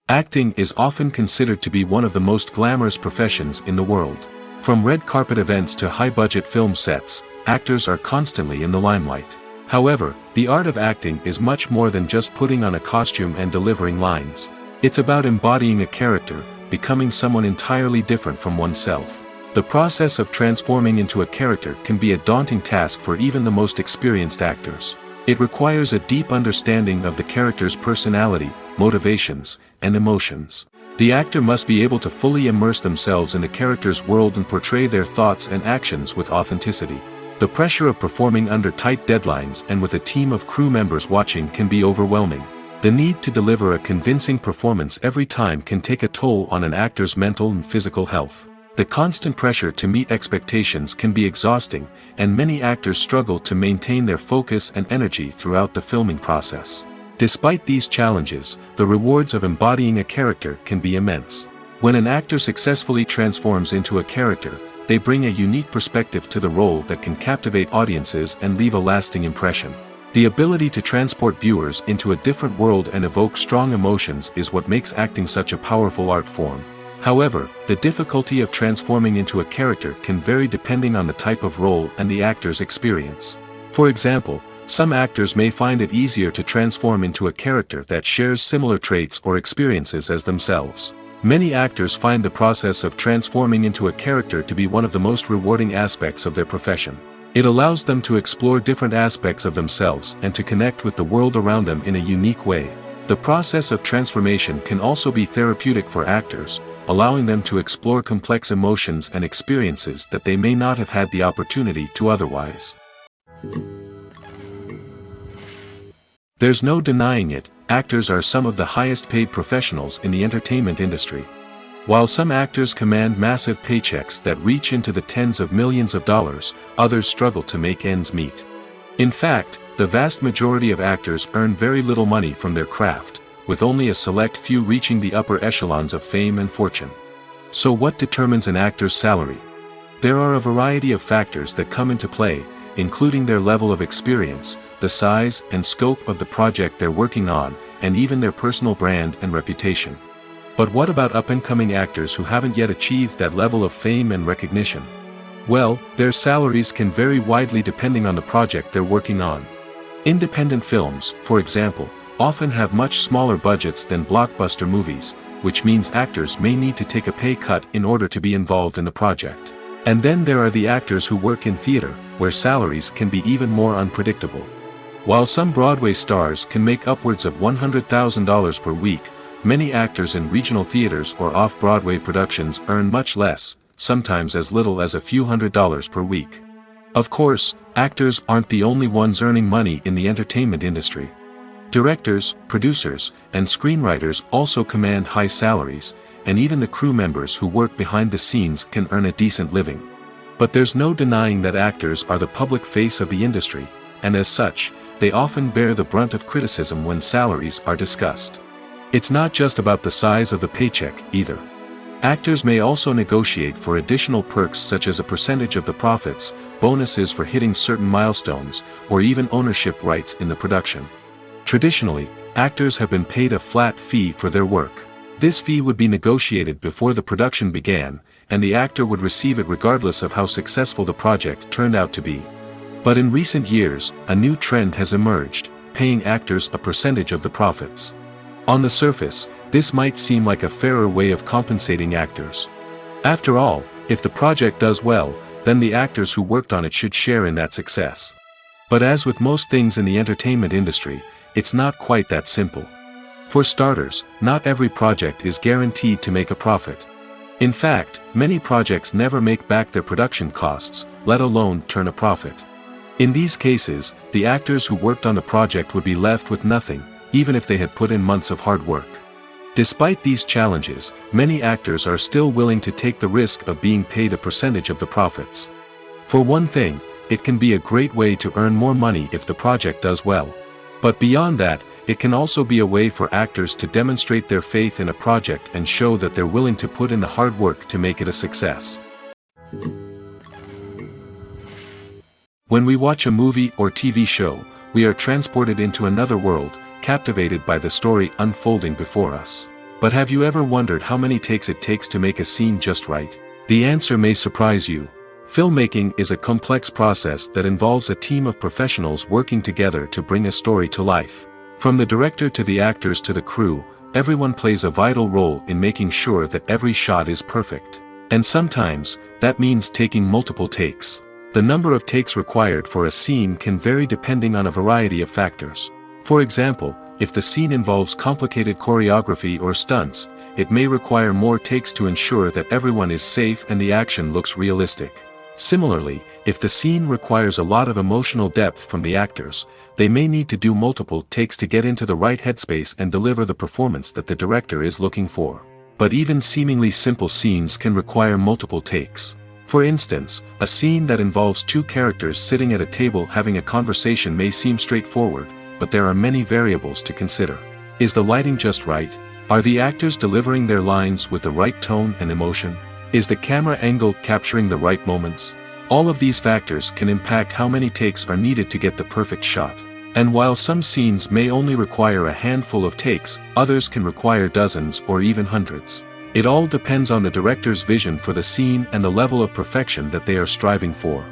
Acting is often considered to be one of the most glamorous professions in the world. From red carpet events to high-budget film sets, actors are constantly in the limelight. However, the art of acting is much more than just putting on a costume and delivering lines. It's about embodying a character, becoming someone entirely different from oneself. The process of transforming into a character can be a daunting task for even the most experienced actors. It requires a deep understanding of the character's personality, motivations, and emotions. The actor must be able to fully immerse themselves in the character's world and portray their thoughts and actions with authenticity. The pressure of performing under tight deadlines and with a team of crew members watching can be overwhelming. The need to deliver a convincing performance every time can take a toll on an actor's mental and physical health. The constant pressure to meet expectations can be exhausting, and many actors struggle to maintain their focus and energy throughout the filming process. Despite these challenges, the rewards of embodying a character can be immense. When an actor successfully transforms into a character, they bring a unique perspective to the role that can captivate audiences and leave a lasting impression. The ability to transport viewers into a different world and evoke strong emotions is what makes acting such a powerful art form. However, the difficulty of transforming into a character can vary depending on the type of role and the actor's experience. For example, some actors may find it easier to transform into a character that shares similar traits or experiences as themselves. Many actors find the process of transforming into a character to be one of the most rewarding aspects of their profession. It allows them to explore different aspects of themselves and to connect with the world around them in a unique way. The process of transformation can also be therapeutic for actors, allowing them to explore complex emotions and experiences that they may not have had the opportunity to otherwise. There's no denying it, actors are some of the highest paid professionals in the entertainment industry. While some actors command massive paychecks that reach into the tens of millions of dollars, others struggle to make ends meet. In fact, the vast majority of actors earn very little money from their craft, with only a select few reaching the upper echelons of fame and fortune. So what determines an actor's salary? There are a variety of factors that come into play, including their level of experience, the size and scope of the project they're working on, and even their personal brand and reputation. But what about up-and-coming actors who haven't yet achieved that level of fame and recognition? Well, their salaries can vary widely depending on the project they're working on. Independent films, for example, often have much smaller budgets than blockbuster movies, which means actors may need to take a pay cut in order to be involved in the project. And then there are the actors who work in theater, where salaries can be even more unpredictable. While some Broadway stars can make upwards of $100,000 per week, many actors in regional theaters or off-Broadway productions earn much less, sometimes as little as a few $100s per week. Of course, actors aren't the only ones earning money in the entertainment industry. Directors, producers, and screenwriters also command high salaries, and even the crew members who work behind the scenes can earn a decent living. But there's no denying that actors are the public face of the industry, and as such, they often bear the brunt of criticism when salaries are discussed. It's not just about the size of the paycheck, either. Actors may also negotiate for additional perks such as a percentage of the profits, bonuses for hitting certain milestones, or even ownership rights in the production. Traditionally, actors have been paid a flat fee for their work. This fee would be negotiated before the production began, and the actor would receive it regardless of how successful the project turned out to be. But in recent years, a new trend has emerged, paying actors a percentage of the profits. On the surface, this might seem like a fairer way of compensating actors. After all, if the project does well, then the actors who worked on it should share in that success. But as with most things in the entertainment industry, it's not quite that simple. For starters, not every project is guaranteed to make a profit. In fact, many projects never make back their production costs, let alone turn a profit. In these cases, the actors who worked on the project would be left with nothing, even if they had put in months of hard work. Despite these challenges, many actors are still willing to take the risk of being paid a percentage of the profits. For one thing, it can be a great way to earn more money if the project does well. But beyond that, it can also be a way for actors to demonstrate their faith in a project and show that they're willing to put in the hard work to make it a success. When we watch a movie or TV show, we are transported into another world, captivated by the story unfolding before us. But have you ever wondered how many takes it takes to make a scene just right? The answer may surprise you. Filmmaking is a complex process that involves a team of professionals working together to bring a story to life. From the director to the actors to the crew, everyone plays a vital role in making sure that every shot is perfect. And sometimes, that means taking multiple takes. The number of takes required for a scene can vary depending on a variety of factors. For example, if the scene involves complicated choreography or stunts, it may require more takes to ensure that everyone is safe and the action looks realistic. Similarly, if the scene requires a lot of emotional depth from the actors, they may need to do multiple takes to get into the right headspace and deliver the performance that the director is looking for. But even seemingly simple scenes can require multiple takes. For instance, a scene that involves two characters sitting at a table having a conversation may seem straightforward, but there are many variables to consider. Is the lighting just right? Are the actors delivering their lines with the right tone and emotion? Is the camera angle capturing the right moments? All of these factors can impact how many takes are needed to get the perfect shot. And while some scenes may only require a handful of takes, others can require dozens or even hundreds. It all depends on the director's vision for the scene and the level of perfection that they are striving for.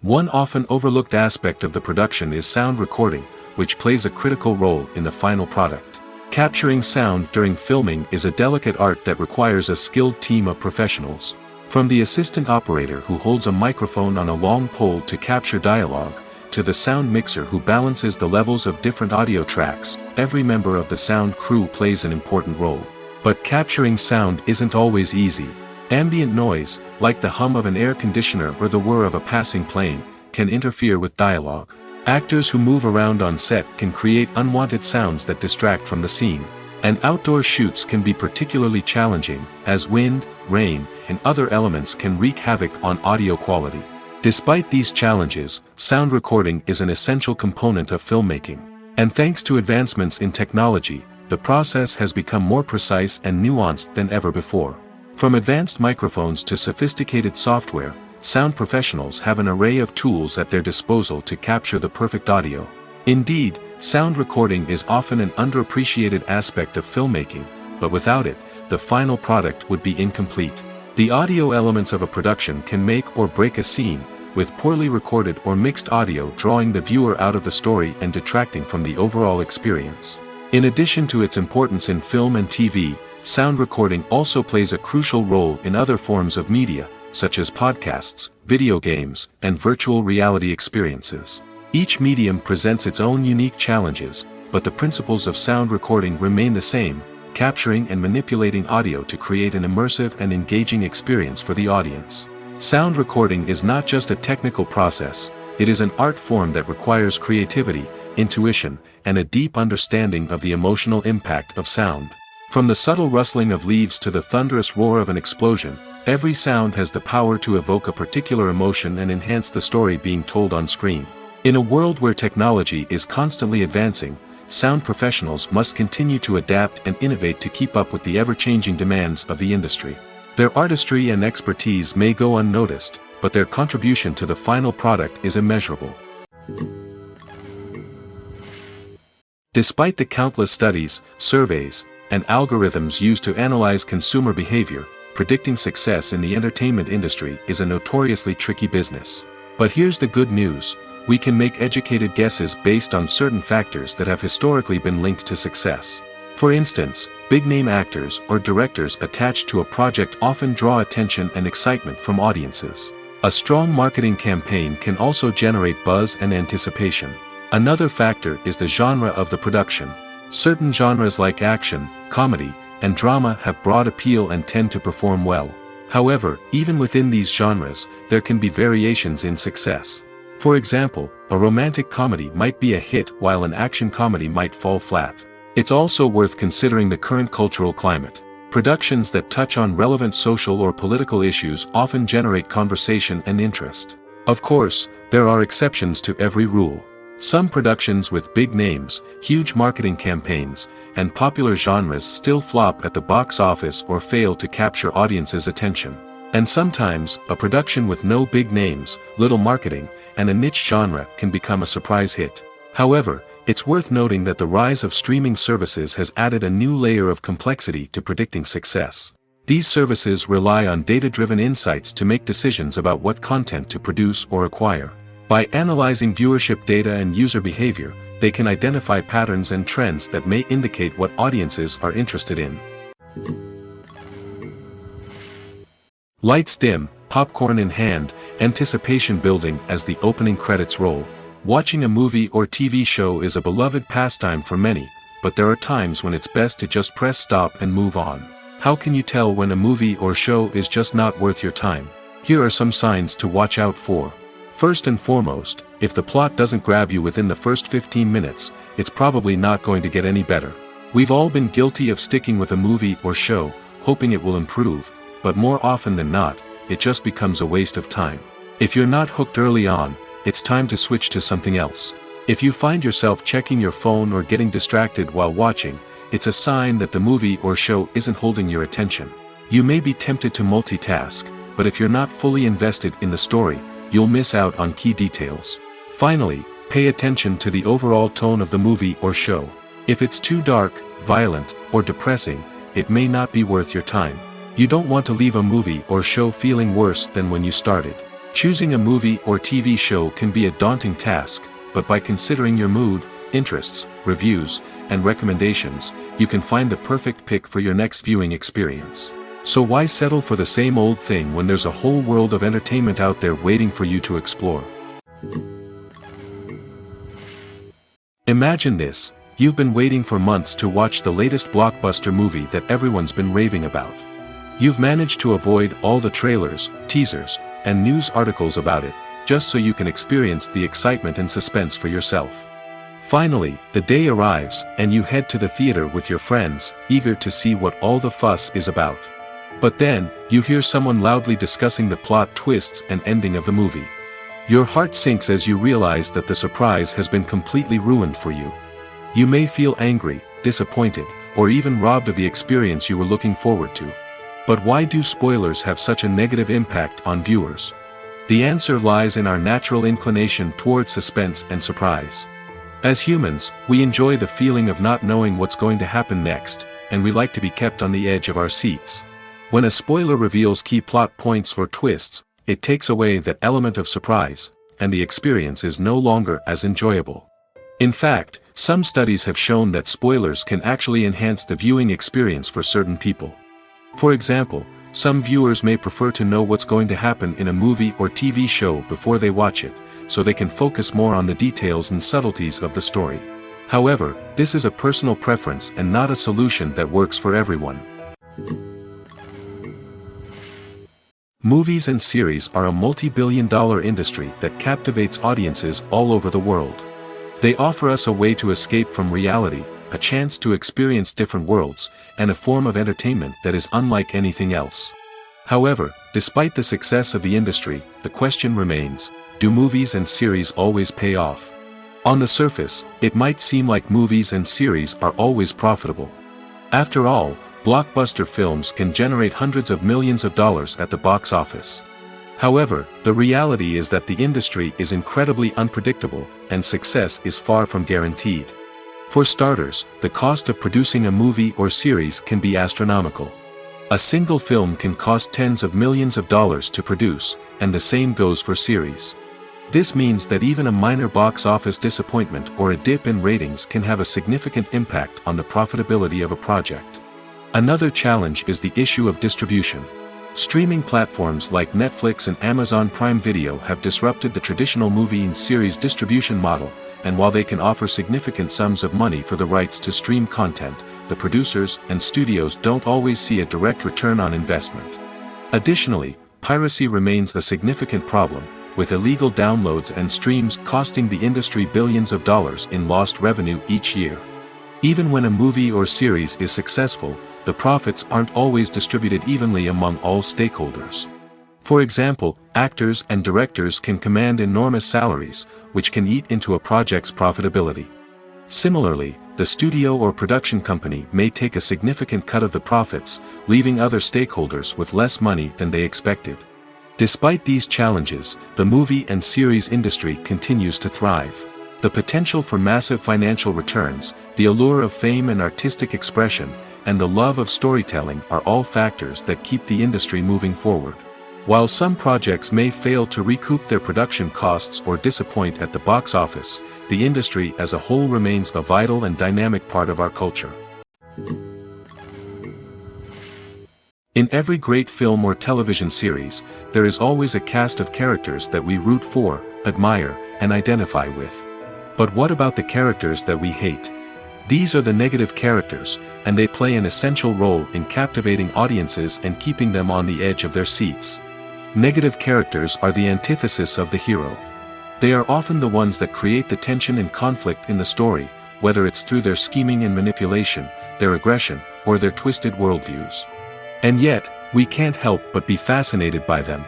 One often overlooked aspect of the production is sound recording, which plays a critical role in the final product. Capturing sound during filming is a delicate art that requires a skilled team of professionals. From the assistant operator who holds a microphone on a long pole to capture dialogue, to the sound mixer who balances the levels of different audio tracks, every member of the sound crew plays an important role. But capturing sound isn't always easy. Ambient noise, like the hum of an air conditioner or the whir of a passing plane, can interfere with dialogue. Actors who move around on set can create unwanted sounds that distract from the scene. And outdoor shoots can be particularly challenging, as wind, rain, and other elements can wreak havoc on audio quality. Despite these challenges, sound recording is an essential component of filmmaking. And thanks to advancements in technology, the process has become more precise and nuanced than ever before. From advanced microphones to sophisticated software, sound professionals have an array of tools at their disposal to capture the perfect audio. Indeed, sound recording is often an underappreciated aspect of filmmaking, but without it, the final product would be incomplete. The audio elements of a production can make or break a scene, with poorly recorded or mixed audio drawing the viewer out of the story and detracting from the overall experience. In addition to its importance in film and TV, sound recording also plays a crucial role in other forms of media, such as podcasts, video games, and virtual reality experiences. Each medium presents its own unique challenges, but the principles of sound recording remain the same: capturing and manipulating audio to create an immersive and engaging experience for the audience. Sound recording is not just a technical process, it is an art form that requires creativity, intuition, and a deep understanding of the emotional impact of sound. From the subtle rustling of leaves to the thunderous roar of an explosion, every sound has the power to evoke a particular emotion and enhance the story being told on screen. In a world where technology is constantly advancing, sound professionals must continue to adapt and innovate to keep up with the ever-changing demands of the industry. Their artistry and expertise may go unnoticed, but their contribution to the final product is immeasurable. Despite the countless studies, surveys, and algorithms used to analyze consumer behavior, predicting success in the entertainment industry is a notoriously tricky business. But here's the good news: we can make educated guesses based on certain factors that have historically been linked to success. For instance, big-name actors or directors attached to a project often draw attention and excitement from audiences. A strong marketing campaign can also generate buzz and anticipation. Another factor is the genre of the production. Certain genres like action, comedy, and drama have broad appeal and tend to perform well. However, even within these genres, there can be variations in success. For example, a romantic comedy might be a hit while an action comedy might fall flat. It's also worth considering the current cultural climate. Productions that touch on relevant social or political issues often generate conversation and interest. Of course, there are exceptions to every rule. Some productions with big names, huge marketing campaigns, and popular genres still flop at the box office or fail to capture audiences' attention. And sometimes, a production with no big names, little marketing, and a niche genre can become a surprise hit. However, it's worth noting that the rise of streaming services has added a new layer of complexity to predicting success. These services rely on data-driven insights to make decisions about what content to produce or acquire. By analyzing viewership data and user behavior, they can identify patterns and trends that may indicate what audiences are interested in. Lights dim, popcorn in hand, anticipation building as the opening credits roll. Watching a movie or TV show is a beloved pastime for many, but there are times when it's best to just press stop and move on. How can you tell when a movie or show is just not worth your time? Here are some signs to watch out for. First and foremost, if the plot doesn't grab you within the first 15 minutes, it's probably not going to get any better. We've all been guilty of sticking with a movie or show, hoping it will improve, but more often than not, it just becomes a waste of time. If you're not hooked early on, it's time to switch to something else. If you find yourself checking your phone or getting distracted while watching, it's a sign that the movie or show isn't holding your attention. You may be tempted to multitask, but if you're not fully invested in the story, you'll miss out on key details. Finally, pay attention to the overall tone of the movie or show. If it's too dark, violent, or depressing, it may not be worth your time. You don't want to leave a movie or show feeling worse than when you started. Choosing a movie or TV show can be a daunting task, but by considering your mood, interests, reviews, and recommendations, you can find the perfect pick for your next viewing experience. So why settle for the same old thing when there's a whole world of entertainment out there waiting for you to explore? Imagine this: you've been waiting for months to watch the latest blockbuster movie that everyone's been raving about. You've managed to avoid all the trailers, teasers, and news articles about it, just so you can experience the excitement and suspense for yourself. Finally, the day arrives, and you head to the theater with your friends, eager to see what all the fuss is about. But then, you hear someone loudly discussing the plot twists and ending of the movie. Your heart sinks as you realize that the surprise has been completely ruined for you. You may feel angry, disappointed, or even robbed of the experience you were looking forward to. But why do spoilers have such a negative impact on viewers? The answer lies in our natural inclination towards suspense and surprise. As humans, we enjoy the feeling of not knowing what's going to happen next, and we like to be kept on the edge of our seats. When a spoiler reveals key plot points or twists, it takes away that element of surprise, and the experience is no longer as enjoyable. In fact, some studies have shown that spoilers can actually enhance the viewing experience for certain people. For example, some viewers may prefer to know what's going to happen in a movie or TV show before they watch it, so they can focus more on the details and subtleties of the story. However, this is a personal preference and not a solution that works for everyone. Movies and series are a multi-billion-dollar industry that captivates audiences all over the world. They offer us a way to escape from reality, a chance to experience different worlds, and a form of entertainment that is unlike anything else. However, despite the success of the industry, the question remains: do movies and series always pay off? On the surface, it might seem like movies and series are always profitable. After all, blockbuster films can generate hundreds of millions of dollars at the box office. However, the reality is that the industry is incredibly unpredictable, and success is far from guaranteed. For starters, the cost of producing a movie or series can be astronomical. A single film can cost tens of millions of dollars to produce, and the same goes for series. This means that even a minor box office disappointment or a dip in ratings can have a significant impact on the profitability of a project. Another challenge is the issue of distribution. Streaming platforms like Netflix and Amazon Prime Video have disrupted the traditional movie and series distribution model, and while they can offer significant sums of money for the rights to stream content, the producers and studios don't always see a direct return on investment. Additionally, piracy remains a significant problem, with illegal downloads and streams costing the industry billions of dollars in lost revenue each year. Even when a movie or series is successful, the profits aren't always distributed evenly among all stakeholders. For example, actors and directors can command enormous salaries, which can eat into a project's profitability. Similarly, the studio or production company may take a significant cut of the profits, leaving other stakeholders with less money than they expected. Despite these challenges, the movie and series industry continues to thrive. The potential for massive financial returns, the allure of fame and artistic expression, and the love of storytelling are all factors that keep the industry moving forward. While some projects may fail to recoup their production costs or disappoint at the box office, the industry as a whole remains a vital and dynamic part of our culture. In every great film or television series, there is always a cast of characters that we root for, admire, and identify with. But what about the characters that we hate? These are the negative characters, and they play an essential role in captivating audiences and keeping them on the edge of their seats. Negative characters are the antithesis of the hero. They are often the ones that create the tension and conflict in the story, whether it's through their scheming and manipulation, their aggression, or their twisted worldviews. And yet, we can't help but be fascinated by them.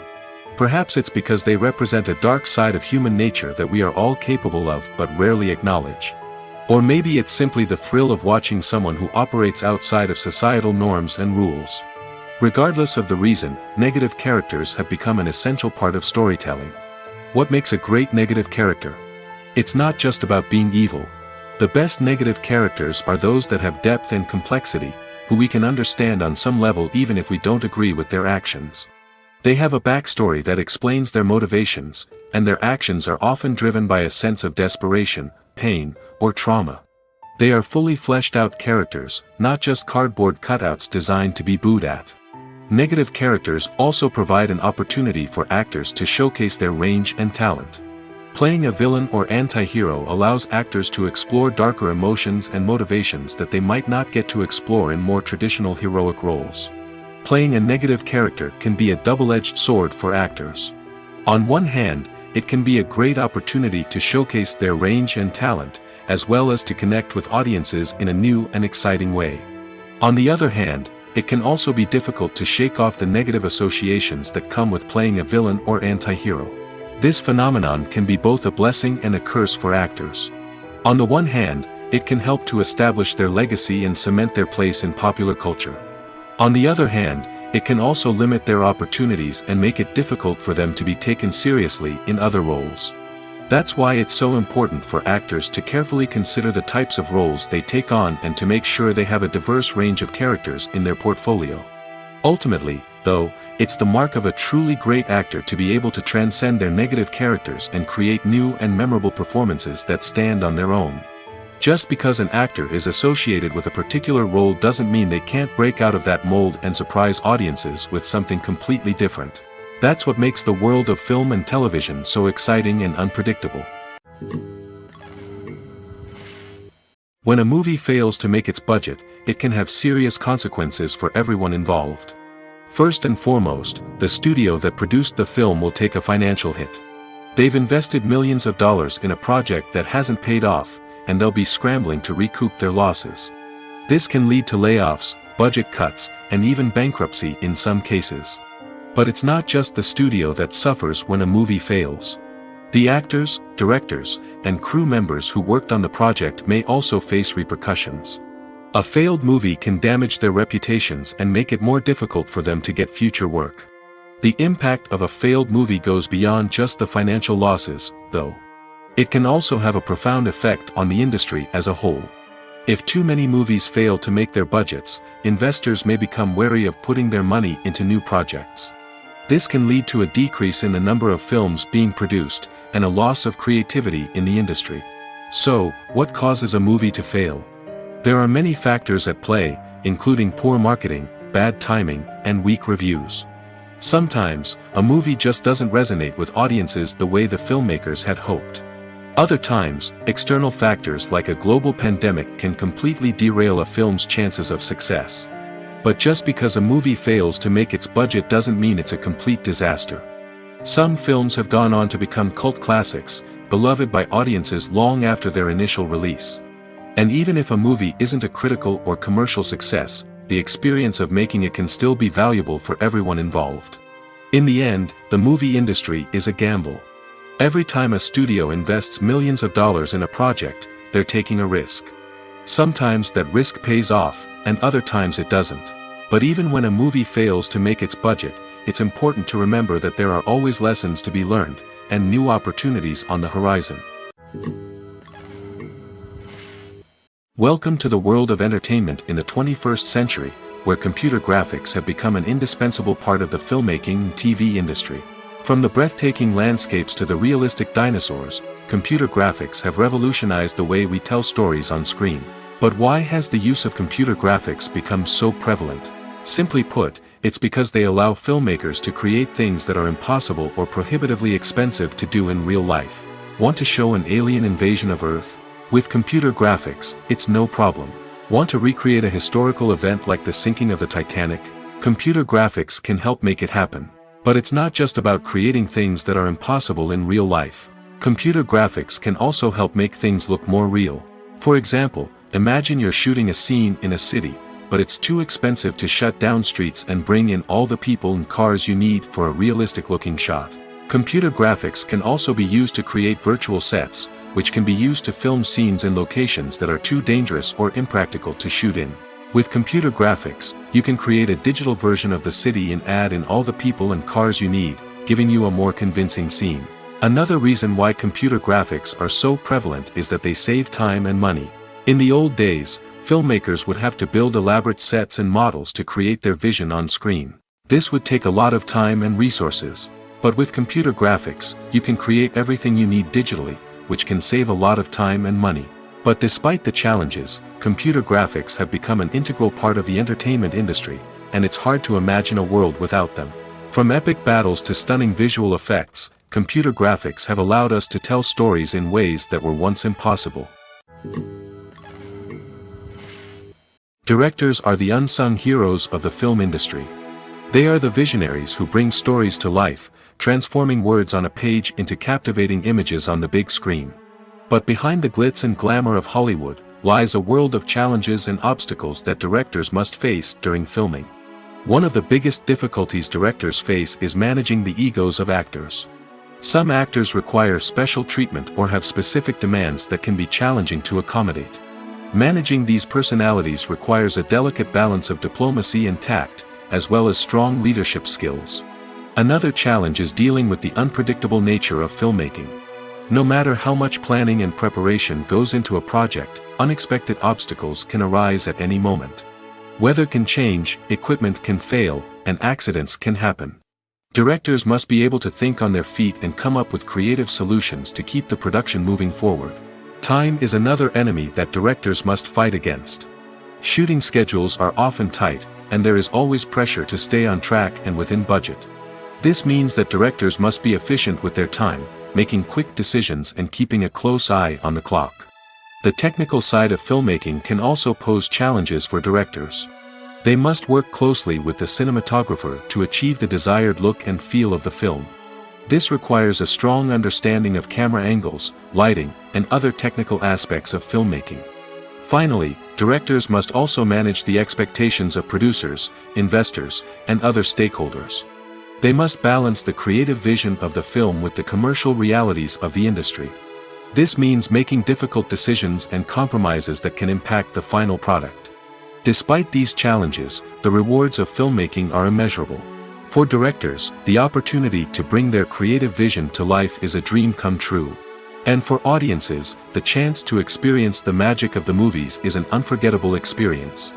Perhaps it's because they represent a dark side of human nature that we are all capable of but rarely acknowledge. Or maybe it's simply the thrill of watching someone who operates outside of societal norms and rules. Regardless of the reason, negative characters have become an essential part of storytelling. What makes a great negative character? It's not just about being evil. The best negative characters are those that have depth and complexity, who we can understand on some level even if we don't agree with their actions. They have a backstory that explains their motivations, and their actions are often driven by a sense of desperation, pain, or trauma. They are fully fleshed out characters, not just cardboard cutouts designed to be booed at. Negative characters also provide an opportunity for actors to showcase their range and talent. Playing a villain or anti-hero allows actors to explore darker emotions and motivations that they might not get to explore in more traditional heroic roles. Playing a negative character can be a double-edged sword for actors. On one hand, it can be a great opportunity to showcase their range and talent, as well as to connect with audiences in a new and exciting way. On the other hand, it can also be difficult to shake off the negative associations that come with playing a villain or anti-hero. This phenomenon can be both a blessing and a curse for actors. On the one hand, it can help to establish their legacy and cement their place in popular culture. On the other hand, it can also limit their opportunities and make it difficult for them to be taken seriously in other roles. That's why it's so important for actors to carefully consider the types of roles they take on and to make sure they have a diverse range of characters in their portfolio. Ultimately, though, it's the mark of a truly great actor to be able to transcend their negative characters and create new and memorable performances that stand on their own. Just because an actor is associated with a particular role doesn't mean they can't break out of that mold and surprise audiences with something completely different. That's what makes the world of film and television so exciting and unpredictable. When a movie fails to make its budget, it can have serious consequences for everyone involved. First and foremost, the studio that produced the film will take a financial hit. They've invested millions of dollars in a project that hasn't paid off, and they'll be scrambling to recoup their losses. This can lead to layoffs, budget cuts, and even bankruptcy in some cases. But it's not just the studio that suffers when a movie fails. The actors, directors, and crew members who worked on the project may also face repercussions. A failed movie can damage their reputations and make it more difficult for them to get future work. The impact of a failed movie goes beyond just the financial losses, though. It can also have a profound effect on the industry as a whole. If too many movies fail to make their budgets, investors may become wary of putting their money into new projects. This can lead to a decrease in the number of films being produced, and a loss of creativity in the industry. So, what causes a movie to fail? There are many factors at play, including poor marketing, bad timing, and weak reviews. Sometimes, a movie just doesn't resonate with audiences the way the filmmakers had hoped. Other times, external factors like a global pandemic can completely derail a film's chances of success. But just because a movie fails to make its budget doesn't mean it's a complete disaster. Some films have gone on to become cult classics, beloved by audiences long after their initial release. And even if a movie isn't a critical or commercial success, the experience of making it can still be valuable for everyone involved. In the end, the movie industry is a gamble. Every time a studio invests millions of dollars in a project, they're taking a risk. Sometimes that risk pays off, and other times it doesn't. But even when a movie fails to make its budget, it's important to remember that there are always lessons to be learned, and new opportunities on the horizon. Welcome to the world of entertainment in the 21st century, where computer graphics have become an indispensable part of the filmmaking and TV industry. From the breathtaking landscapes to the realistic dinosaurs, computer graphics have revolutionized the way we tell stories on screen. But why has the use of computer graphics become so prevalent? Simply put, it's because they allow filmmakers to create things that are impossible or prohibitively expensive to do in real life. Want to show an alien invasion of Earth? With computer graphics, it's no problem. Want to recreate a historical event like the sinking of the Titanic? Computer graphics can help make it happen. But it's not just about creating things that are impossible in real life. Computer graphics can also help make things look more real. For example, imagine you're shooting a scene in a city, but it's too expensive to shut down streets and bring in all the people and cars you need for a realistic-looking shot. Computer graphics can also be used to create virtual sets, which can be used to film scenes in locations that are too dangerous or impractical to shoot in. With computer graphics, you can create a digital version of the city and add in all the people and cars you need, giving you a more convincing scene. Another reason why computer graphics are so prevalent is that they save time and money. In the old days, filmmakers would have to build elaborate sets and models to create their vision on screen. This would take a lot of time and resources. But with computer graphics, you can create everything you need digitally, which can save a lot of time and money. But despite the challenges, computer graphics have become an integral part of the entertainment industry, and it's hard to imagine a world without them. From epic battles to stunning visual effects, computer graphics have allowed us to tell stories in ways that were once impossible. Directors are the unsung heroes of the film industry. They are the visionaries who bring stories to life, transforming words on a page into captivating images on the big screen. But behind the glitz and glamour of Hollywood, lies a world of challenges and obstacles that directors must face during filming. One of the biggest difficulties directors face is managing the egos of actors. Some actors require special treatment or have specific demands that can be challenging to accommodate. Managing these personalities requires a delicate balance of diplomacy and tact, as well as strong leadership skills. Another challenge is dealing with the unpredictable nature of filmmaking. No matter how much planning and preparation goes into a project, unexpected obstacles can arise at any moment. Weather can change, equipment can fail, and accidents can happen. Directors must be able to think on their feet and come up with creative solutions to keep the production moving forward. Time is another enemy that directors must fight against. Shooting schedules are often tight, and there is always pressure to stay on track and within budget. This means that directors must be efficient with their time, making quick decisions and keeping a close eye on the clock. The technical side of filmmaking can also pose challenges for directors. They must work closely with the cinematographer to achieve the desired look and feel of the film. This requires a strong understanding of camera angles, lighting, and other technical aspects of filmmaking. Finally, directors must also manage the expectations of producers, investors, and other stakeholders. They must balance the creative vision of the film with the commercial realities of the industry. This means making difficult decisions and compromises that can impact the final product. Despite these challenges, the rewards of filmmaking are immeasurable. For directors, the opportunity to bring their creative vision to life is a dream come true. And for audiences, the chance to experience the magic of the movies is an unforgettable experience.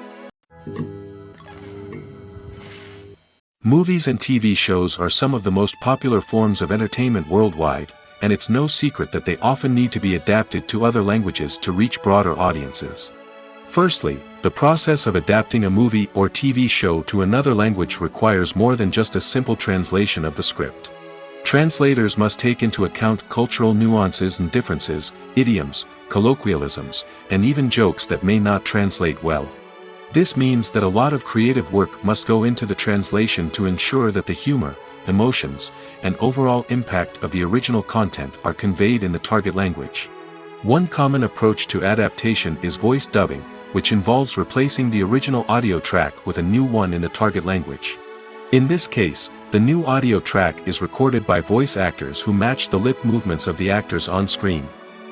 Movies and TV shows are some of the most popular forms of entertainment worldwide, and it's no secret that they often need to be adapted to other languages to reach broader audiences. Firstly, the process of adapting a movie or TV show to another language requires more than just a simple translation of the script. Translators must take into account cultural nuances and differences, idioms, colloquialisms, and even jokes that may not translate well. This means that a lot of creative work must go into the translation to ensure that the humor, emotions, and overall impact of the original content are conveyed in the target language. One common approach to adaptation is voice dubbing, which involves replacing the original audio track with a new one in the target language. In this case, the new audio track is recorded by voice actors who match the lip movements of the actors on screen.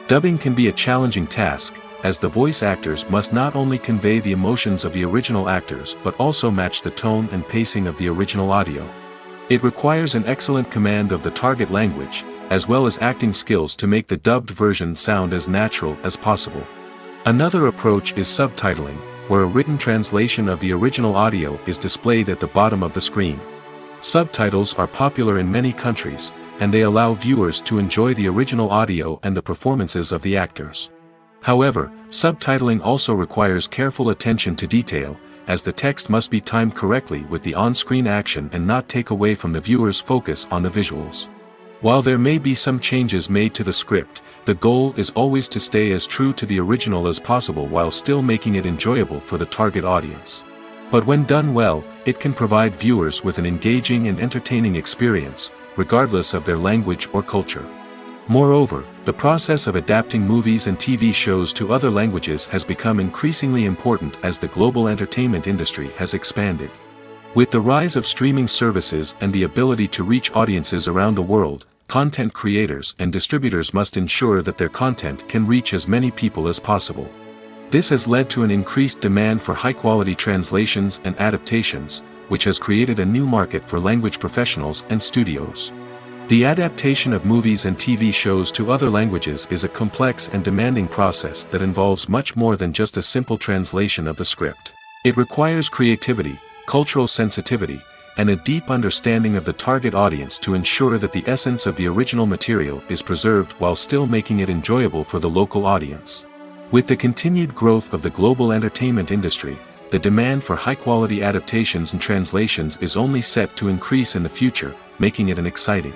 Dubbing can be a challenging task, as the voice actors must not only convey the emotions of the original actors but also match the tone and pacing of the original audio. It requires an excellent command of the target language, as well as acting skills to make the dubbed version sound as natural as possible. Another approach is subtitling, where a written translation of the original audio is displayed at the bottom of the screen. Subtitles are popular in many countries, and they allow viewers to enjoy the original audio and the performances of the actors. However, subtitling also requires careful attention to detail, as the text must be timed correctly with the on-screen action and not take away from the viewer's focus on the visuals. While there may be some changes made to the script, the goal is always to stay as true to the original as possible while still making it enjoyable for the target audience. But when done well, it can provide viewers with an engaging and entertaining experience, regardless of their language or culture. Moreover, the process of adapting movies and TV shows to other languages has become increasingly important as the global entertainment industry has expanded. With the rise of streaming services and the ability to reach audiences around the world, content creators and distributors must ensure that their content can reach as many people as possible. This has led to an increased demand for high-quality translations and adaptations, which has created a new market for language professionals and studios. The adaptation of movies and TV shows to other languages is a complex and demanding process that involves much more than just a simple translation of the script. It requires creativity, cultural sensitivity, and a deep understanding of the target audience to ensure that the essence of the original material is preserved while still making it enjoyable for the local audience. With the continued growth of the global entertainment industry, the demand for high-quality adaptations and translations is only set to increase in the future, making it an exciting.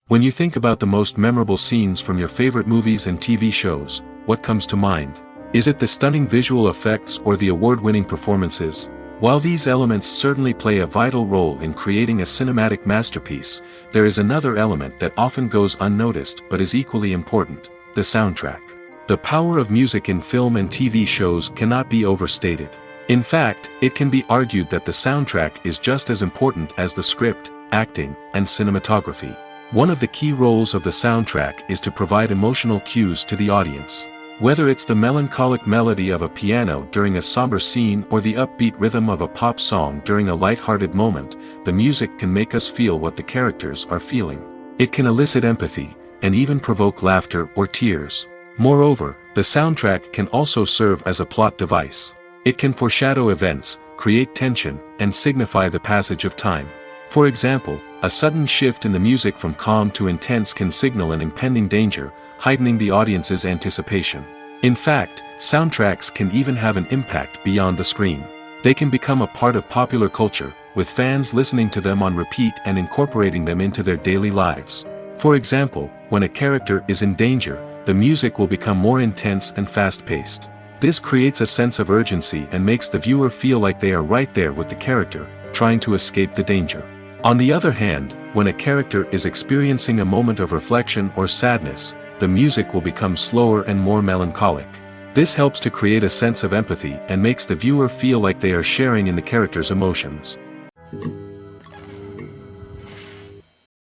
When you think about the most memorable scenes from your favorite movies and TV shows, what comes to mind? Is it the stunning visual effects or the award-winning performances? While these elements certainly play a vital role in creating a cinematic masterpiece, there is another element that often goes unnoticed but is equally important: the soundtrack. The power of music in film and TV shows cannot be overstated. In fact, it can be argued that the soundtrack is just as important as the script, acting, and cinematography. One of the key roles of the soundtrack is to provide emotional cues to the audience. Whether it's the melancholic melody of a piano during a somber scene or the upbeat rhythm of a pop song during a light-hearted moment, the music can make us feel what the characters are feeling. It can elicit empathy, and even provoke laughter or tears. Moreover, the soundtrack can also serve as a plot device. It can foreshadow events, create tension, and signify the passage of time. For example, a sudden shift in the music from calm to intense can signal an impending danger, heightening the audience's anticipation. In fact, soundtracks can even have an impact beyond the screen. They can become a part of popular culture, with fans listening to them on repeat and incorporating them into their daily lives. For example, when a character is in danger, the music will become more intense and fast-paced. This creates a sense of urgency and makes the viewer feel like they are right there with the character, trying to escape the danger. On the other hand, when a character is experiencing a moment of reflection or sadness, the music will become slower and more melancholic. This helps to create a sense of empathy and makes the viewer feel like they are sharing in the character's emotions.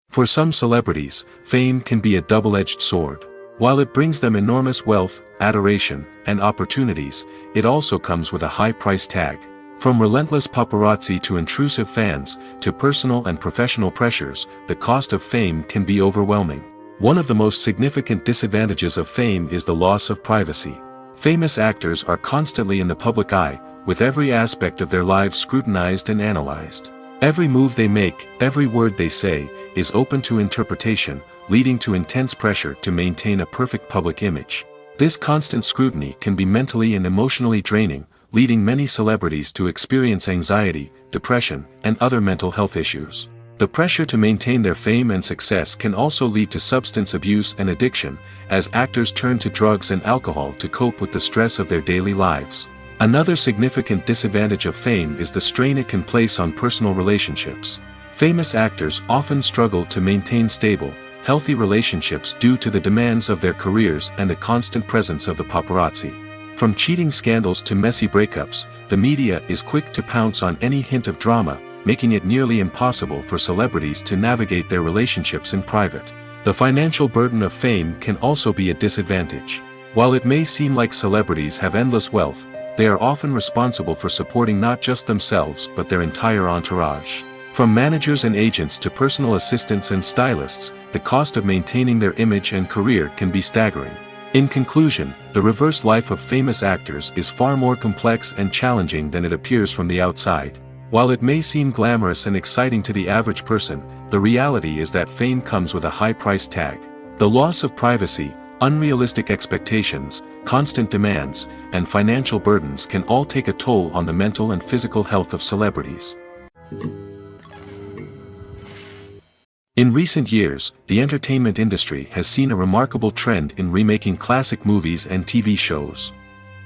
For some celebrities, fame can be a double-edged sword. While it brings them enormous wealth, adoration, and opportunities, it also comes with a high price tag. From relentless paparazzi to intrusive fans, to personal and professional pressures, the cost of fame can be overwhelming. One of the most significant disadvantages of fame is the loss of privacy. Famous actors are constantly in the public eye, with every aspect of their lives scrutinized and analyzed. Every move they make, every word they say, is open to interpretation, leading to intense pressure to maintain a perfect public image. This constant scrutiny can be mentally and emotionally draining, leading many celebrities to experience anxiety, depression, and other mental health issues. The pressure to maintain their fame and success can also lead to substance abuse and addiction, as actors turn to drugs and alcohol to cope with the stress of their daily lives. Another significant disadvantage of fame is the strain it can place on personal relationships. Famous actors often struggle to maintain stable, healthy relationships due to the demands of their careers and the constant presence of the paparazzi. From cheating scandals to messy breakups, the media is quick to pounce on any hint of drama, making it nearly impossible for celebrities to navigate their relationships in private. The financial burden of fame can also be a disadvantage. While it may seem like celebrities have endless wealth, they are often responsible for supporting not just themselves but their entire entourage. From managers and agents to personal assistants and stylists, the cost of maintaining their image and career can be staggering. In conclusion, the reverse life of famous actors is far more complex and challenging than it appears from the outside. While it may seem glamorous and exciting to the average person, the reality is that fame comes with a high price tag. The loss of privacy, unrealistic expectations, constant demands, and financial burdens can all take a toll on the mental and physical health of celebrities. In recent years, the entertainment industry has seen a remarkable trend in remaking classic movies and TV shows.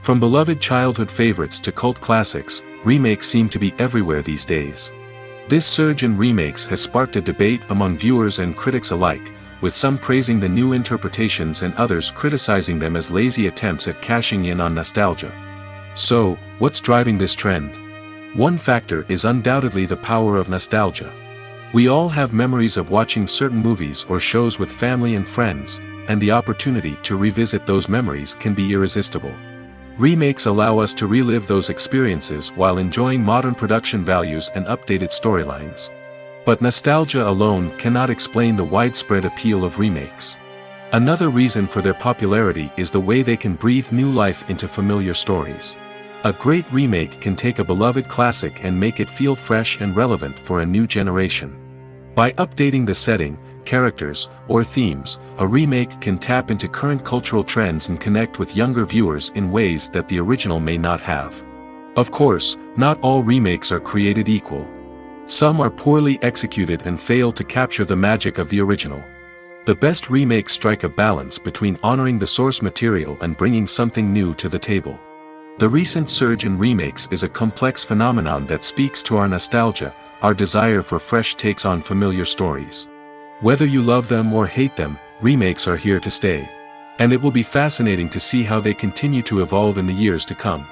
From beloved childhood favorites to cult classics, remakes seem to be everywhere these days. This surge in remakes has sparked a debate among viewers and critics alike, with some praising the new interpretations and others criticizing them as lazy attempts at cashing in on nostalgia. So, what's driving this trend? One factor is undoubtedly the power of nostalgia. We all have memories of watching certain movies or shows with family and friends, and the opportunity to revisit those memories can be irresistible. Remakes allow us to relive those experiences while enjoying modern production values and updated storylines. But nostalgia alone cannot explain the widespread appeal of remakes. Another reason for their popularity is the way they can breathe new life into familiar stories. A great remake can take a beloved classic and make it feel fresh and relevant for a new generation. By updating the setting, characters, or themes, a remake can tap into current cultural trends and connect with younger viewers in ways that the original may not have. Of course, not all remakes are created equal. Some are poorly executed and fail to capture the magic of the original. The best remakes strike a balance between honoring the source material and bringing something new to the table. The recent surge in remakes is a complex phenomenon that speaks to our nostalgia, our desire for fresh takes on familiar stories. Whether you love them or hate them, remakes are here to stay. And it will be fascinating to see how they continue to evolve in the years to come.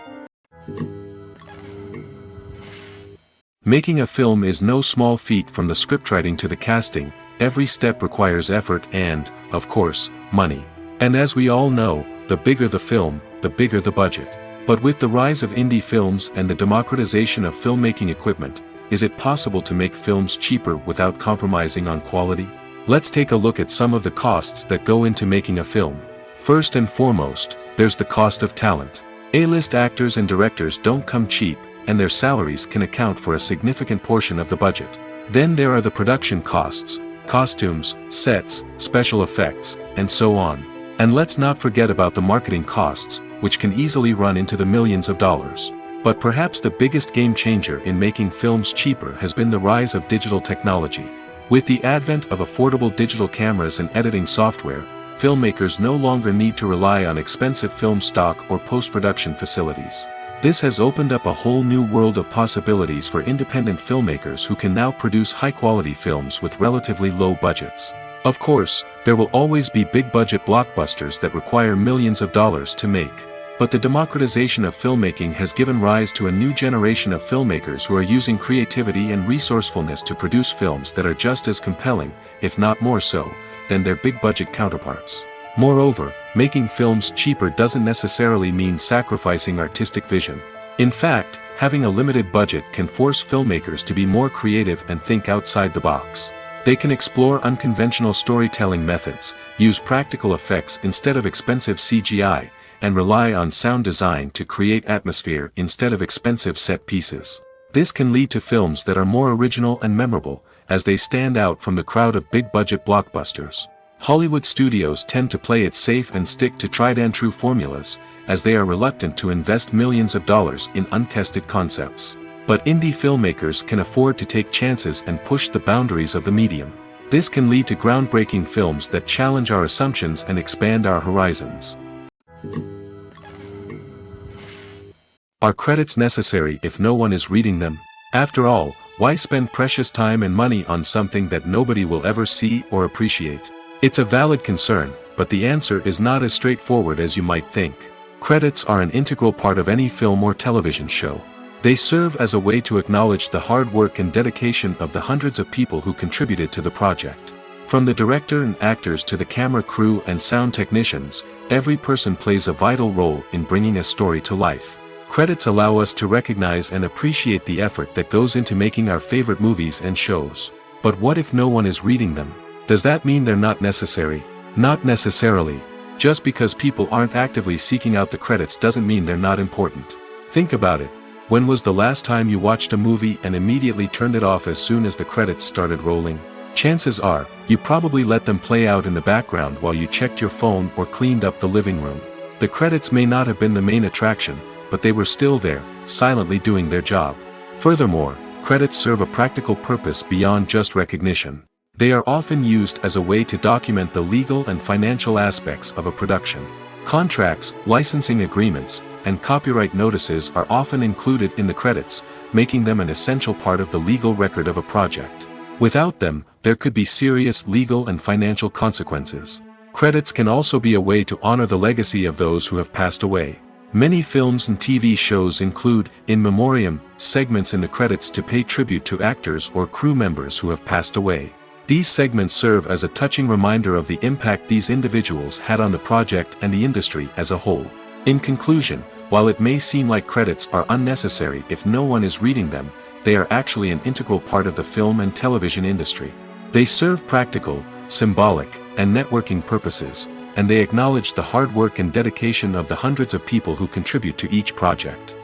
Making a film is no small feat. From the scriptwriting to the casting, every step requires effort and, of course, money. And as we all know, the bigger the film, the bigger the budget. But with the rise of indie films and the democratization of filmmaking equipment, is it possible to make films cheaper without compromising on quality? Let's take a look at some of the costs that go into making a film. First and foremost, there's the cost of talent. A-list actors and directors don't come cheap, and their salaries can account for a significant portion of the budget. Then there are the production costs, costumes, sets, special effects, and so on. And let's not forget about the marketing costs, which can easily run into the millions of dollars. But perhaps the biggest game changer in making films cheaper has been the rise of digital technology. With the advent of affordable digital cameras and editing software, filmmakers no longer need to rely on expensive film stock or post-production facilities. This has opened up a whole new world of possibilities for independent filmmakers who can now produce high-quality films with relatively low budgets. Of course, there will always be big-budget blockbusters that require millions of dollars to make. But the democratization of filmmaking has given rise to a new generation of filmmakers who are using creativity and resourcefulness to produce films that are just as compelling, if not more so, than their big-budget counterparts. Moreover, making films cheaper doesn't necessarily mean sacrificing artistic vision. In fact, having a limited budget can force filmmakers to be more creative and think outside the box. They can explore unconventional storytelling methods, use practical effects instead of expensive CGI, and rely on sound design to create atmosphere instead of expensive set pieces. This can lead to films that are more original and memorable, as they stand out from the crowd of big-budget blockbusters. Hollywood studios tend to play it safe and stick to tried-and-true formulas, as they are reluctant to invest millions of dollars in untested concepts. But indie filmmakers can afford to take chances and push the boundaries of the medium. This can lead to groundbreaking films that challenge our assumptions and expand our horizons. Are credits necessary if no one is reading them? After all, why spend precious time and money on something that nobody will ever see or appreciate? It's a valid concern, but the answer is not as straightforward as you might think. Credits are an integral part of any film or television show. They serve as a way to acknowledge the hard work and dedication of the hundreds of people who contributed to the project. From the director and actors to the camera crew and sound technicians, every person plays a vital role in bringing a story to life. Credits allow us to recognize and appreciate the effort that goes into making our favorite movies and shows. But what if no one is reading them? Does that mean they're not necessary? Not necessarily. Just because people aren't actively seeking out the credits doesn't mean they're not important. Think about it. When was the last time you watched a movie and immediately turned it off as soon as the credits started rolling? Chances are, you probably let them play out in the background while you checked your phone or cleaned up the living room. The credits may not have been the main attraction, but they were still there, silently doing their job. Furthermore, credits serve a practical purpose beyond just recognition. They are often used as a way to document the legal and financial aspects of a production. Contracts, licensing agreements, and copyright notices are often included in the credits, making them an essential part of the legal record of a project. Without them, there could be serious legal and financial consequences. Credits can also be a way to honor the legacy of those who have passed away. Many films and TV shows include, in memoriam, segments in the credits to pay tribute to actors or crew members who have passed away. These segments serve as a touching reminder of the impact these individuals had on the project and the industry as a whole. In conclusion, while it may seem like credits are unnecessary if no one is reading them, they are actually an integral part of the film and television industry. They serve practical, symbolic, and networking purposes, and they acknowledge the hard work and dedication of the hundreds of people who contribute to each project.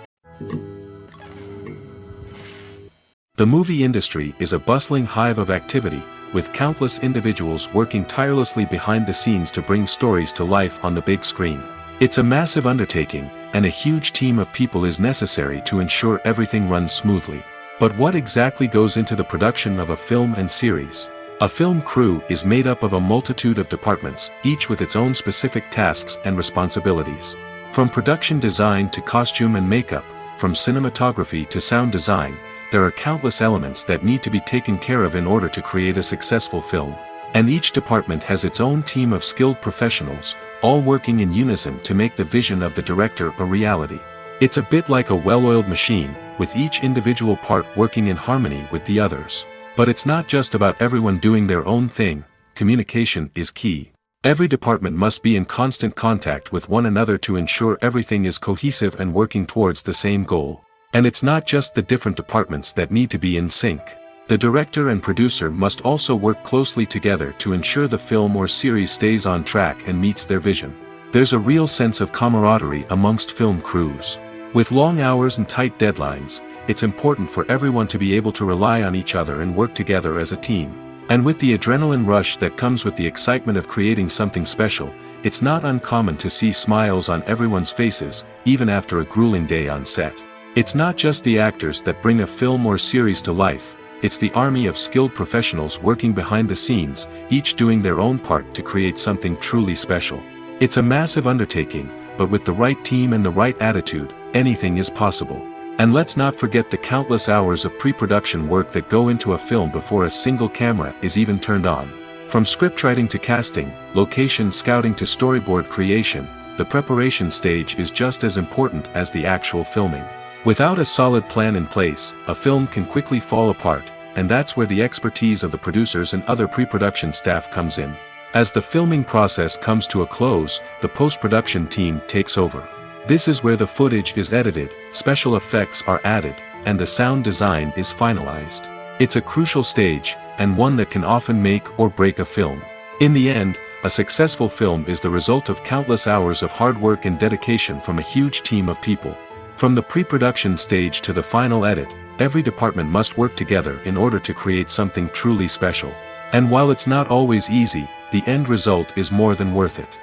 The movie industry is a bustling hive of activity, with countless individuals working tirelessly behind the scenes to bring stories to life on the big screen. It's a massive undertaking, and a huge team of people is necessary to ensure everything runs smoothly. But what exactly goes into the production of a film and series? A film crew is made up of a multitude of departments, each with its own specific tasks and responsibilities. From production design to costume and makeup, from cinematography to sound design, there are countless elements that need to be taken care of in order to create a successful film. And each department has its own team of skilled professionals, all working in unison to make the vision of the director a reality. It's a bit like a well-oiled machine, with each individual part working in harmony with the others. But it's not just about everyone doing their own thing. Communication is key. Every department must be in constant contact with one another to ensure everything is cohesive and working towards the same goal. And it's not just the different departments that need to be in sync. The director and producer must also work closely together to ensure the film or series stays on track and meets their vision. There's a real sense of camaraderie amongst film crews. With long hours and tight deadlines, it's important for everyone to be able to rely on each other and work together as a team. And with the adrenaline rush that comes with the excitement of creating something special, it's not uncommon to see smiles on everyone's faces, even after a grueling day on set. It's not just the actors that bring a film or series to life, it's the army of skilled professionals working behind the scenes, each doing their own part to create something truly special. It's a massive undertaking, but with the right team and the right attitude, anything is possible. And let's not forget the countless hours of pre-production work that go into a film before a single camera is even turned on. From scriptwriting to casting, location scouting to storyboard creation, the preparation stage is just as important as the actual filming. Without a solid plan in place, a film can quickly fall apart, and that's where the expertise of the producers and other pre-production staff comes in. As the filming process comes to a close, the post-production team takes over. This is where the footage is edited, special effects are added, and the sound design is finalized. It's a crucial stage, and one that can often make or break a film. In the end, a successful film is the result of countless hours of hard work and dedication from a huge team of people. From the pre-production stage to the final edit, every department must work together in order to create something truly special. And while it's not always easy, the end result is more than worth it.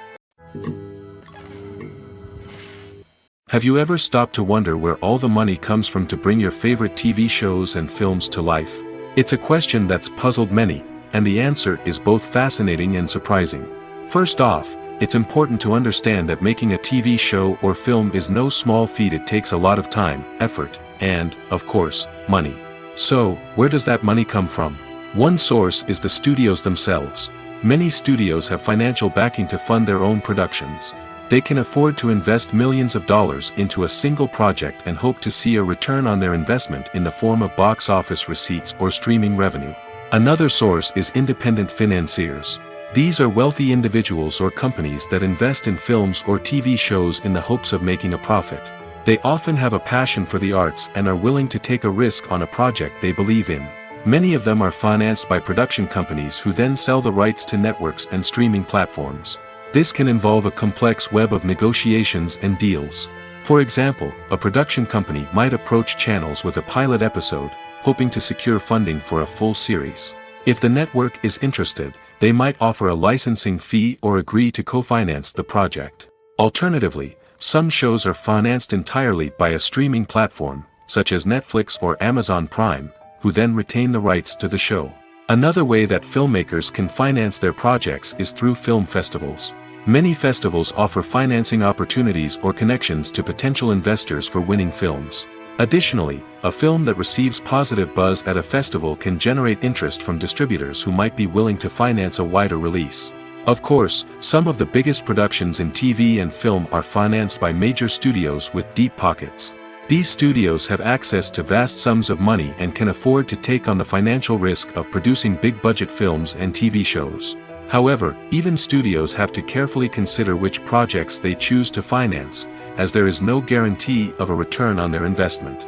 Have you ever stopped to wonder where all the money comes from to bring your favorite TV shows and films to life? It's a question that's puzzled many, and the answer is both fascinating and surprising. First off, it's important to understand that making a TV show or film is no small feat. It takes a lot of time, effort, and, of course, money. So, where does that money come from? One source is the studios themselves. Many studios have financial backing to fund their own productions. They can afford to invest millions of dollars into a single project and hope to see a return on their investment in the form of box office receipts or streaming revenue. Another source is independent financiers. These are wealthy individuals or companies that invest in films or TV shows in the hopes of making a profit. They often have a passion for the arts and are willing to take a risk on a project they believe in. Many of them are financed by production companies who then sell the rights to networks and streaming platforms. This can involve a complex web of negotiations and deals. For example, a production company might approach channels with a pilot episode, hoping to secure funding for a full series. If the network is interested, they might offer a licensing fee or agree to co-finance the project. Alternatively, some shows are financed entirely by a streaming platform, such as Netflix or Amazon Prime, who then retain the rights to the show. Another way that filmmakers can finance their projects is through film festivals. Many festivals offer financing opportunities or connections to potential investors for winning films. Additionally, a film that receives positive buzz at a festival can generate interest from distributors who might be willing to finance a wider release. Of course, some of the biggest productions in TV and film are financed by major studios with deep pockets. These studios have access to vast sums of money and can afford to take on the financial risk of producing big-budget films and TV shows. However, even studios have to carefully consider which projects they choose to finance, as there is no guarantee of a return on their investment.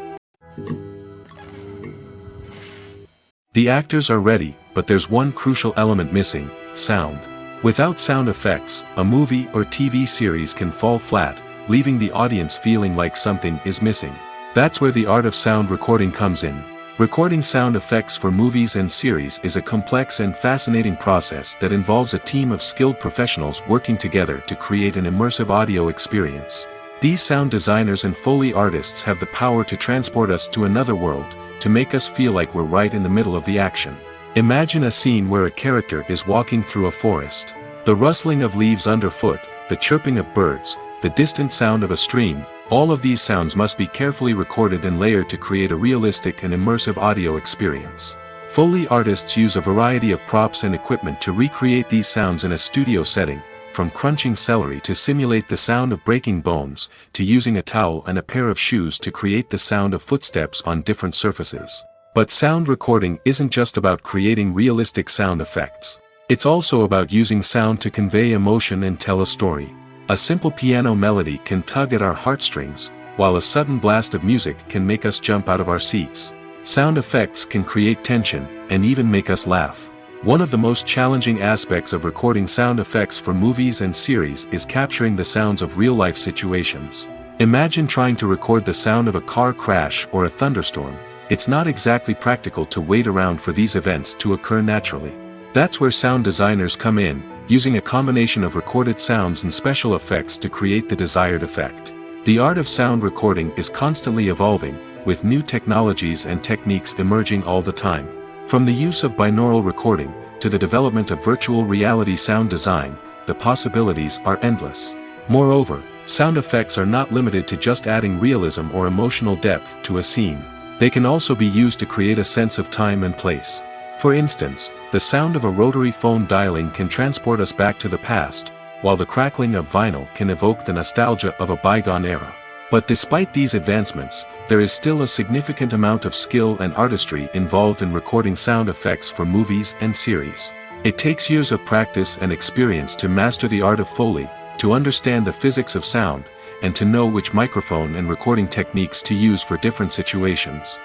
The actors are ready, but there's one crucial element missing: sound. Without sound effects, a movie or TV series can fall flat, leaving the audience feeling like something is missing. That's where the art of sound recording comes in. Recording sound effects for movies and series is a complex and fascinating process that involves a team of skilled professionals working together to create an immersive audio experience. These sound designers and Foley artists have the power to transport us to another world, to make us feel like we're right in the middle of the action. Imagine a scene where a character is walking through a forest. The rustling of leaves underfoot, the chirping of birds, the distant sound of a stream, all of these sounds must be carefully recorded and layered to create a realistic and immersive audio experience. Foley artists use a variety of props and equipment to recreate these sounds in a studio setting, from crunching celery to simulate the sound of breaking bones, to using a towel and a pair of shoes to create the sound of footsteps on different surfaces. But sound recording isn't just about creating realistic sound effects. It's also about using sound to convey emotion and tell a story. A simple piano melody can tug at our heartstrings, while a sudden blast of music can make us jump out of our seats. Sound effects can create tension, and even make us laugh. One of the most challenging aspects of recording sound effects for movies and series is capturing the sounds of real-life situations. Imagine trying to record the sound of a car crash or a thunderstorm. It's not exactly practical to wait around for these events to occur naturally. That's where sound designers come in, using a combination of recorded sounds and special effects to create the desired effect. The art of sound recording is constantly evolving, with new technologies and techniques emerging all the time. From the use of binaural recording, to the development of virtual reality sound design, the possibilities are endless. Moreover, sound effects are not limited to just adding realism or emotional depth to a scene. They can also be used to create a sense of time and place. For instance, the sound of a rotary phone dialing can transport us back to the past, while the crackling of vinyl can evoke the nostalgia of a bygone era. But despite these advancements, there is still a significant amount of skill and artistry involved in recording sound effects for movies and series. It takes years of practice and experience to master the art of Foley, to understand the physics of sound, and to know which microphone and recording techniques to use for different situations.